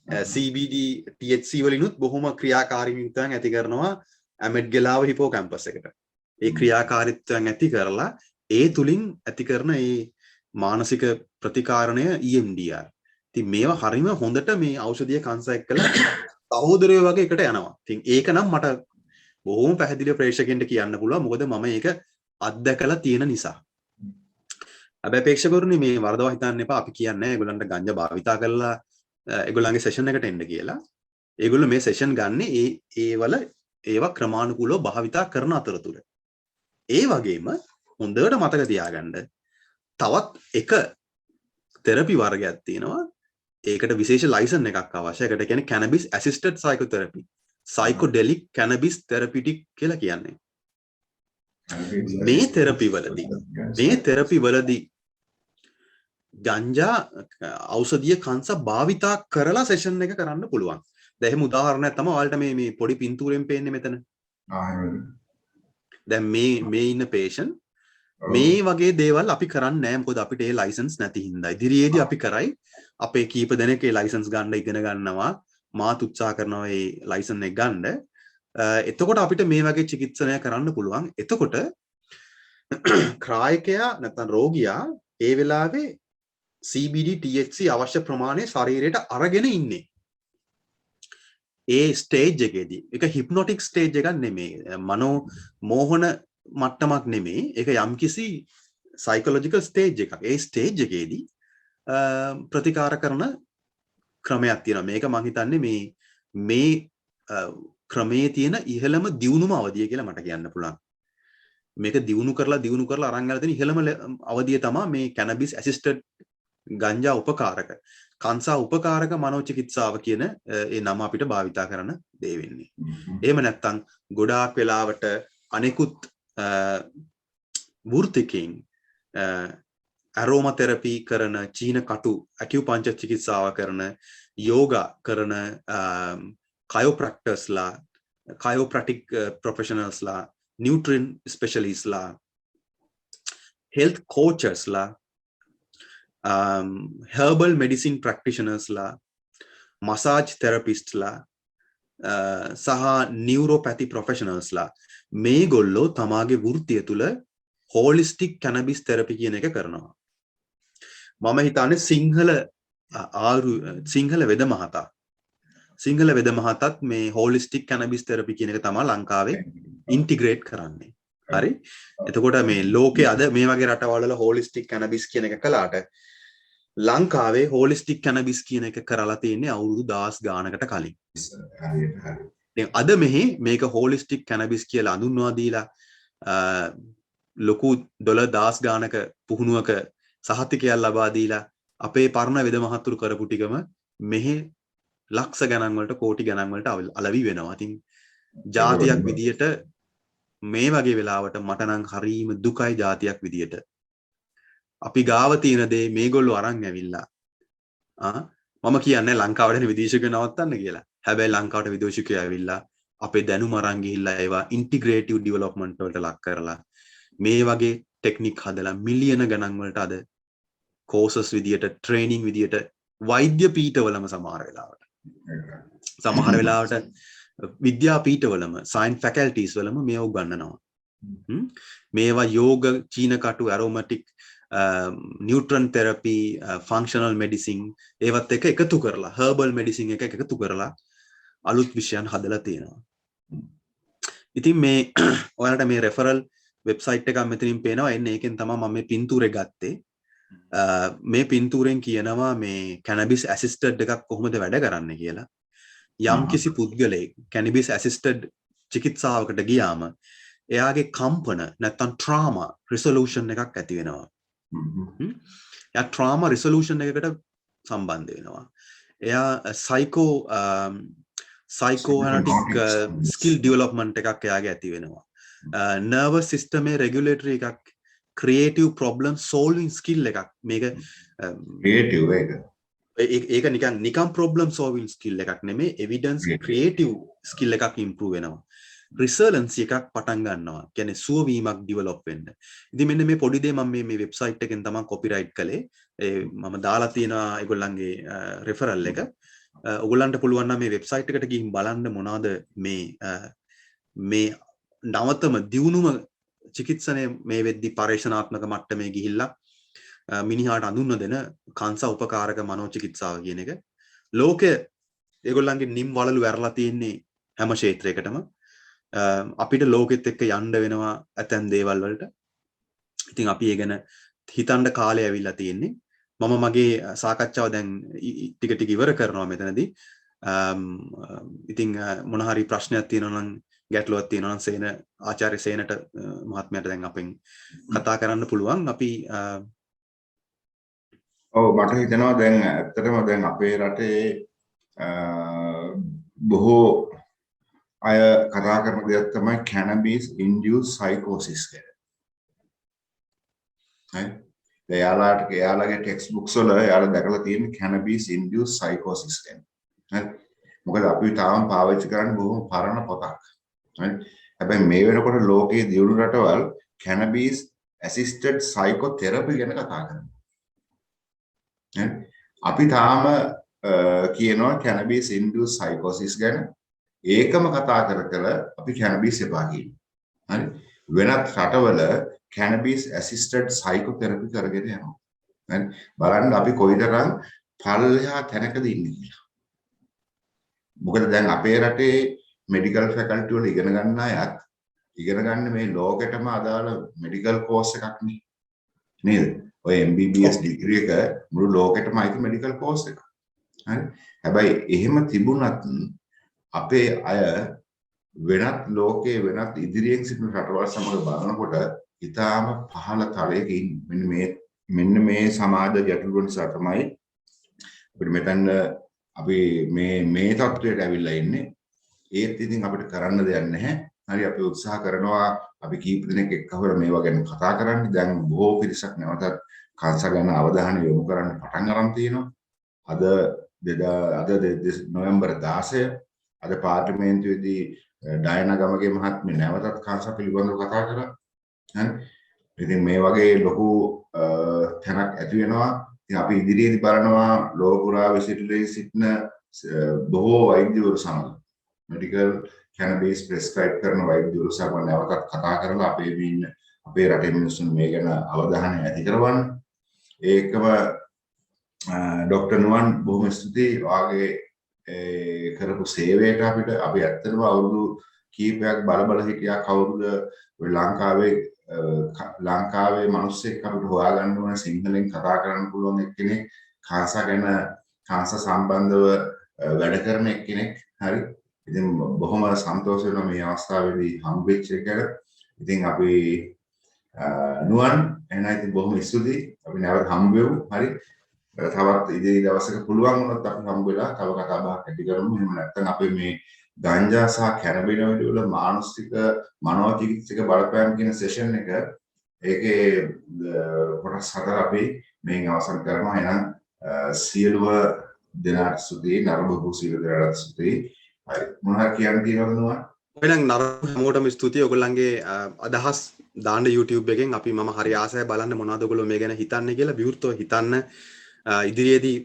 CBD THC වලිනුත් බොහොම ක්‍රියාකාරීත්වයන් ඇති කරනවා ඇමඩ්ගෙලාව හිපෝකැම්පස් එකට. ඒ ක්‍රියාකාරීත්වයන් ඇති කරලා ඒ තුලින් ඇති කරන ඒ මානසික ප්‍රතිකාරණය EMDR. ඉතින් මේවා හරිම හොඳට මේ ඖෂධීය කංශ එක්කලා සහෝදරයෝ වගේ එකට යනවා. ඉතින් ඒක නම් මට බොහොම පැහැදිලිව ප්‍රේක්ෂකයන්ට කියන්න පුළුවන්. මොකද මම ඒක අත්දැකලා තියෙන නිසා. හැබැයි ප්‍රේක්ෂකවරුනි මේ වරදවා හිතන්න එපා. අපි කියන්නේ ඒගොල්ලන්ට ගංජා භාවිතා කරලා ඒගොල්ලන්ගේ සෙෂන් එකට එන්න කියලා. ඒගොල්ලෝ මේ සෙෂන් ගන්න ඒවා ක්‍රමානුකූලව භාවිතා කරන අතරතුර. ඒ වගේම හොඳට මතක තියාගන්න තවත් එක තෙරපි වර්ගයක් තියෙනවා. ඒකට විශේෂ ලයිසන් එකක් අවශ්‍යයි. ඒකට කියන්නේ cannabis assisted psychotherapy. සයිකොඩෙලික් කැනබිස් තෙරපිටික් කියලා කියන්නේ. මේ තෙරපි වලදී ගංජා ඖෂධීය කංශ භාවිතා කරලා සෙෂන් එක කරන්න පුළුවන්. දැන් එහෙම උදාහරණයක් තමයි ඔයාලට මේ පොඩි පින්තූරෙන් පේන්නේ මෙතන. දැන් මේ ඉන්න patient මේ වගේ දේවල් අපි කරන්නේ නැහැ. මොකද අපිට ඒ ලයිසන්ස් නැති හින්දා. ඉදිරියේදී අපි කරයි. අපේ කීප දෙනෙක් ඒ ලයිසන්ස් ගන්න ඉගෙන ගන්නවා. මාත් උත්සාහ කරනවා ඒ ලයිසන් එක ගන්න. එතකොට අපිට මේ වගේ චිකිත්සනය කරන්න පුළුවන්. එතකොට ක්‍රායකයා නැත්නම් රෝගියා ඒ වෙලාවේ CBD THC අවශ්‍ය ප්‍රමාණය ශරීරයට අරගෙන ඉන්නේ. ඒ ස්ටේජ් එකේදී ඒක හිප්නොටික් ස්ටේජ් එකක් නෙමෙයි. මනෝ මෝහන මට්ටමක් නෙමෙයි. ඒක යම්කිසි සයිකොලොජිකල් ස්ටේජ් එකක්. ඒ ස්ටේජ් එකේදී ප්‍රතිකාර කරන ක්‍රමයක් තියෙනවා. මේක මම හිතන්නේ මේ ක්‍රමයේ තියෙන ඉහළම දියුණුම අවධිය කියලා මට කියන්න පුළුවන්. මේක දියුණු කරලා අරන් යන තියෙන ඉහළම අවධිය තමයි මේ කැනබිස් ඇසිස්ටඩ් ගංජා උපකාරක කංසා උපකාරක මනෝචිකිත්සාව කියන ඒ නම අපිට භාවිතා කරන දේ වෙන්නේ. එහෙම නැත්නම් ගොඩාක් වෙලාවට අනෙකුත් වෘත්තිකයින් ඇරෝමා තෙරපි කරන චීන කටු ඇකියුපංචර් චිකිත්සාව කරන යෝගා කරන කයෝප්‍රැක්ටිස්ලා කයෝප්‍රැටික් ප්‍රොෆෙෂනල්ස්ලා न्यूट्रिशन स्पेशलिस्टला हेल्थ कोचर्सला herbal medicine practitionersලා massage therapistලා සහ neuropathy professionalsලා මේගොල්ලෝ තමාගේ වෘත්තිය තුල holistic cannabis therapy කියන එක කරනවා. මම හිතන්නේ සිංහල වෙද මහතාත් මේ holistic cannabis therapy කියන එක තමයි ලංකාවේ integrate කරන්නේ. හරි? එතකොට මේ ලෝකයේ අද මේ වගේ රටවල් වල holistic cannabis කියන එක කළාට ලංකාවේ holistic cannabis කියන එක කරලා තියෙන්නේ අවුරුදු 10 ගානකට කලින්. දැන් අද මේක holistic cannabis කියලා අඳුන්වා දීලා ලොකු $10 ගානක පුහුණුවක සහතිකයක් ලබා දීලා අපේ පරණ වෙද මහතුරු කරපු ටිකම මෙහි ලක්ෂ ගණන් වලට කෝටි ගණන් වලට අලවි වෙනවා. ඉතින් ජාතියක් විදියට මේ වගේ වෙලාවට මට නම් හරීම දුකයි ජාතියක් විදියට. අපි ගාව තියෙන දේ මේගොල්ලෝ අරන් ඇවිල්ලා මම කියන්නේ ලංකාවට විදේශිකයෝ නවත්තන්න කියලා. හැබැයි ලංකාවට විදේශිකයෝ ඇවිල්ලා අපේ දැනුම අරන් ගිහිල්ලා ඒවා ඉන්ටිග්‍රේටිව් ඩෙවලොප්මන්ට් වලට ලක් කරලා මේ වගේ ටෙක්නික් හදලා මිලියන ගණන් වලට අද කෝසස් විදියට ට්‍රේනින් විදියට වෛද්‍ය පීඨවලම සමහර වෙලාවට විද්‍යා පීඨවලම සයන්ස් ෆැකල්ටිස් වලම මේව උගන්වනවා. මේවා යෝග චීන කටු ඇරෝමැටික් නියුට්‍රන් තෙරපි ෆන්ක්ෂනල් මෙඩිසින් ඒවත් එක එකතු කරලා හර්බල් මෙඩිසින් එක එකතු කරලා අලුත් විෂයන් හදලා තියෙනවා. ඉතින් මේ ඔයාලට මේ රෙෆරල් වෙබ්සයිට් එකක් මෙතනින් පේනවා. එන්නේ ඒකෙන් තමයි මම මේ පින්තූරේ ගත්තේ. මේ පින්තූරෙන් කියනවා මේ කැනබිස් ඇසිස්ටඩ් එකක් කොහොමද වැඩ කරන්නේ කියලා. යම් කිසි පුද්ගලයෙක් කැනබිස් ඇසිස්ටඩ් චිකිත්සාවකට ගියාම එයාගේ කම්පන නැත්තම් ට්‍රාමා රිසොලූෂන් එකක් ඇති වෙනවා. එයා ට්‍රාමා රිසොලූෂන් එකකට සම්බන්ධ වෙනවා. එයා සයිකෝඇනලිටික් ස්කිල් ඩෙවලොප්මන්ට් එකක් එයාගේ ඇති වෙනවා. නර්වස් සිස්ටම් එකේ රෙගියුලේටරි එකක් ක්‍රියේටිව් ප්‍රොබ්ලම් සෝල්විං ස්කිල් එකක්. මේක ක්‍රියේටිව් ඒක නිකන් ප්‍රොබ්ලම් සෝල්විං ස්කිල් එකක් නෙමෙයි එවිඩන්ස් ක්‍රියේටිව් ස්කිල් එකක් ඉම්ප්‍රූව් වෙනවා. රිසර්ලන්සි එකක් පටන් ගන්නවා. කියන්නේ සුවවීමක් ඩෙවලොප් වෙන්න. ඉතින් මෙන්න මේ පොඩි දේ මම මේ වෙබ්සයිට් එකෙන් තමයි කොපිරයිට් කළේ. මම දාලා තියෙනවා ඒගොල්ලන්ගේ රෙෆරල් එක. ඔයගොල්ලන්ට පුළුවන් නම් මේ වෙබ්සයිට් එකට ගිහින් බලන්න මොනවාද මේ නවතම දියුණුම චිකිත්සනය මේ වෙද්දි පරීක්ෂණාත්මක මට්ටමේ ගිහිල්ලා මිනිහාට අඳුන්න දෙන කාංසා උපකාරක මනෝචිකිත්සාව කියන එක ලෝකයේ ඒගොල්ලන්ගේ නිම් වලලු වැරලා තියෙන්නේ හැම ක්ෂේත්‍රයකටම. අපිට ලෝකෙත් එක්ක යන්න වෙනවා ඇතැම් දේවල් වලට. ඉතින් අපි ඒ ගැන හිතන්න කාලය ඇවිල්ලා තියෙන්නේ. මම මගේ සාකච්ඡාව දැන් ටික ටික ඉවර කරනවා මෙතනදී. ඉතින් මොන හරි ප්‍රශ්නයක් තියෙනවා නම් ගැටලුවක් තියෙනවා නම් ආචාර්ය සේනට මහත්මයාට දැන් අපෙන් කතා කරන්න පුළුවන්. අපි මට හිතෙනවා දැන් ඇත්තටම දැන් අපේ රටේ බොහෝ අය කතා කරන දෙයක් තමයි cannabis induced psychosis කියලා. හරි. එයාලගේ ටෙක්ස්ට් බුක්ස් වල එයාලා දැකලා තියෙන cannabis induced psychosis කියන්නේ. හරි. මොකද අපි තාම පාවිච්චි කරන්නේ බොහොම පරණ පොතක්. හරි. හැබැයි මේ වෙනකොට ලෝකයේ දියුණු රටවල් cannabis assisted psychotherapy ගැන කතා කරනවා. හරි. අපි තාම කියනවා cannabis induced psychosis ගැන. ඒකම කතා කර අපි cannabis එපා කියනවා. හරි. වෙනත් රටවල cannabis assisted psychotherapy කරගෙන යනවා. හරි. බලන්න අපි කොයිතරම් පල්ලෙහා තැනකද ඉන්නේ කියලා. මොකද දැන් අපේ රටේ මෙඩිකල් ෆැකල්ටි වල ඉගෙන ගන්න අයත් ඉගෙන ගන්න මේ ලෝකෙටම අදාළ මෙඩිකල් කෝස් එකක් නේ. නේද? ඔය MBBS ඩිග්‍රී එක මුළු ලෝකෙටම අයිති මෙඩිකල් කෝස් එකක්. හරි. හැබැයි එහෙම තිබුණත් අපේ අය වෙනත් ලෝකයේ වෙනත් ඉදිරියෙන් සිටින රටවල් සමග බලනකොට ඉතාම පහළ තලයක ඉන්නේ. මෙන්න මේ සමාජ ගැටලුව නිසා තමයි අපිට මෙතන අපි මේ තත්ත්වයට ඇවිල්ලා ඉන්නේ. ඒත් ඉතින් අපිට කරන්න දෙයක් නැහැ. හරි අපි උත්සාහ කරනවා අපි කීප දෙනෙක් එක්කවල මේවා ගැන කතා කරන්න. දැන් බොහෝ පිරිසක් නැවතත් කාන්සර් ගැන අවධානය යොමු කරන්න පටන් ගන්න තියෙනවා. අද නොවැම්බර් 16 අද පාර්ලිමේන්තුවේදී ඩයනා ගමගේ මහත්මිය නැවතත් කාන්සර් පිළිබඳව කතා කරා. හරි. ඉතින් මේ වගේ ලොකු තැනක් ඇති වෙනවා. ඉතින් අපි ඉදිරියේදී බලනවා ලෝක පුරා විසිරී සිටින බොහෝ වෛද්‍යවරු සමග මෙඩිකල් cannabis prescribe කරන වෛද්‍යවරු සමග නැවතත් කතා කරලා අපේ රටේ මිනිස්සුන් මේ ගැන අවධානය ඇති කරවන්න. ඒකම ඩොක්ටර් නුවන් බොහොම ස්තුතියි වාගේ කරපු සේවයට අපිට. අපි ඇත්තටම අවුරුදු කීපයක් බල හිටියා කවුරුද ඔය ලංකාවේ මිනිස්සෙක් අපිට හොයාගන්න ඕන සිංහලෙන් කතා කරන්න පුළුවන් එක්කෙනෙක් කාන්සර් සම්බන්ධව වැඩ කරන එක්කෙනෙක්. හරි. ඉතින් බොහොම සන්තෝෂ වෙනවා මේ අවස්ථාවේදී හම්බෙච්ච එකට. ඉතින් අපි නුවන් එහෙනම් ඉතින් බොහොම ස්තුතියි. අපි නැවත හම්බ වෙමු. හරි. තවත් ඉදිරි දවසක පුළුවන් වුණොත් අපි හම්බ වෙලා තව කතා බහක් ඇති කරමු. එහෙම නැත්නම් අපේ මේ ගංජා සහ කැනබිනොයිඩ් වල මානසික මනෝචිකිත්සක බලපෑම් කියන සෙෂන් එක ඒකේ කොටස් 4 අපි මේන් අවසන් කරනවා. එහෙනම් සියලුම දෙනාට ස්තුතියි. නරඹපු සියලු දෙනාට ස්තුතියි. හරි. මොනවා කියන්න තියෙනවද නුවන්? එහෙනම් නරඹ හැමෝටම ස්තුතියි. ඔයගොල්ලන්ගේ අදහස් දාන්න YouTube එකෙන් අපි මම හරි ආසයි බලන්න මොනවද ඔයගොල්ලෝ මේ ගැන හිතන්නේ කියලා විවෘතව හිතන්න. ඉදිරියේදී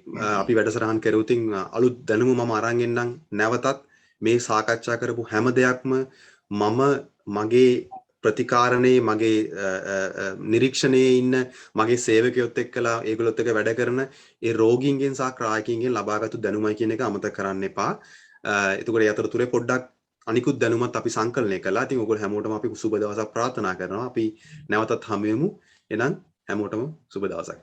අපි වැඩසටහන් කරුතින් අලුත් දැනුම මම අරන් එන්නම්. නැවතත් මේ සාකච්ඡා කරපු හැම දෙයක්ම මම මගේ ප්‍රතිකාරණේ මගේ නිරීක්ෂණයේ ඉන්න මගේ සේවකයොත් එක්කලා ඒගොල්ලොත් එක්ක වැඩ කරන ඒ රෝගීන්ගෙන් සහ ක්‍රායකයින්ගෙන් ලබාගත්තු දැනුමයි කියන එක අමතක කරන්න එපා. එතකොට ඒ අතරතුරේ පොඩ්ඩක් අනිකුත් දැනුමත් අපි සංකලනය කළා. ඉතින් ඔයගොල්ලෝ හැමෝටම අපි සුබ දවසක් ප්‍රාර්ථනා කරනවා. අපි නැවතත් හමු වෙමු. එහෙනම් හැමෝටම සුබ දවසක්.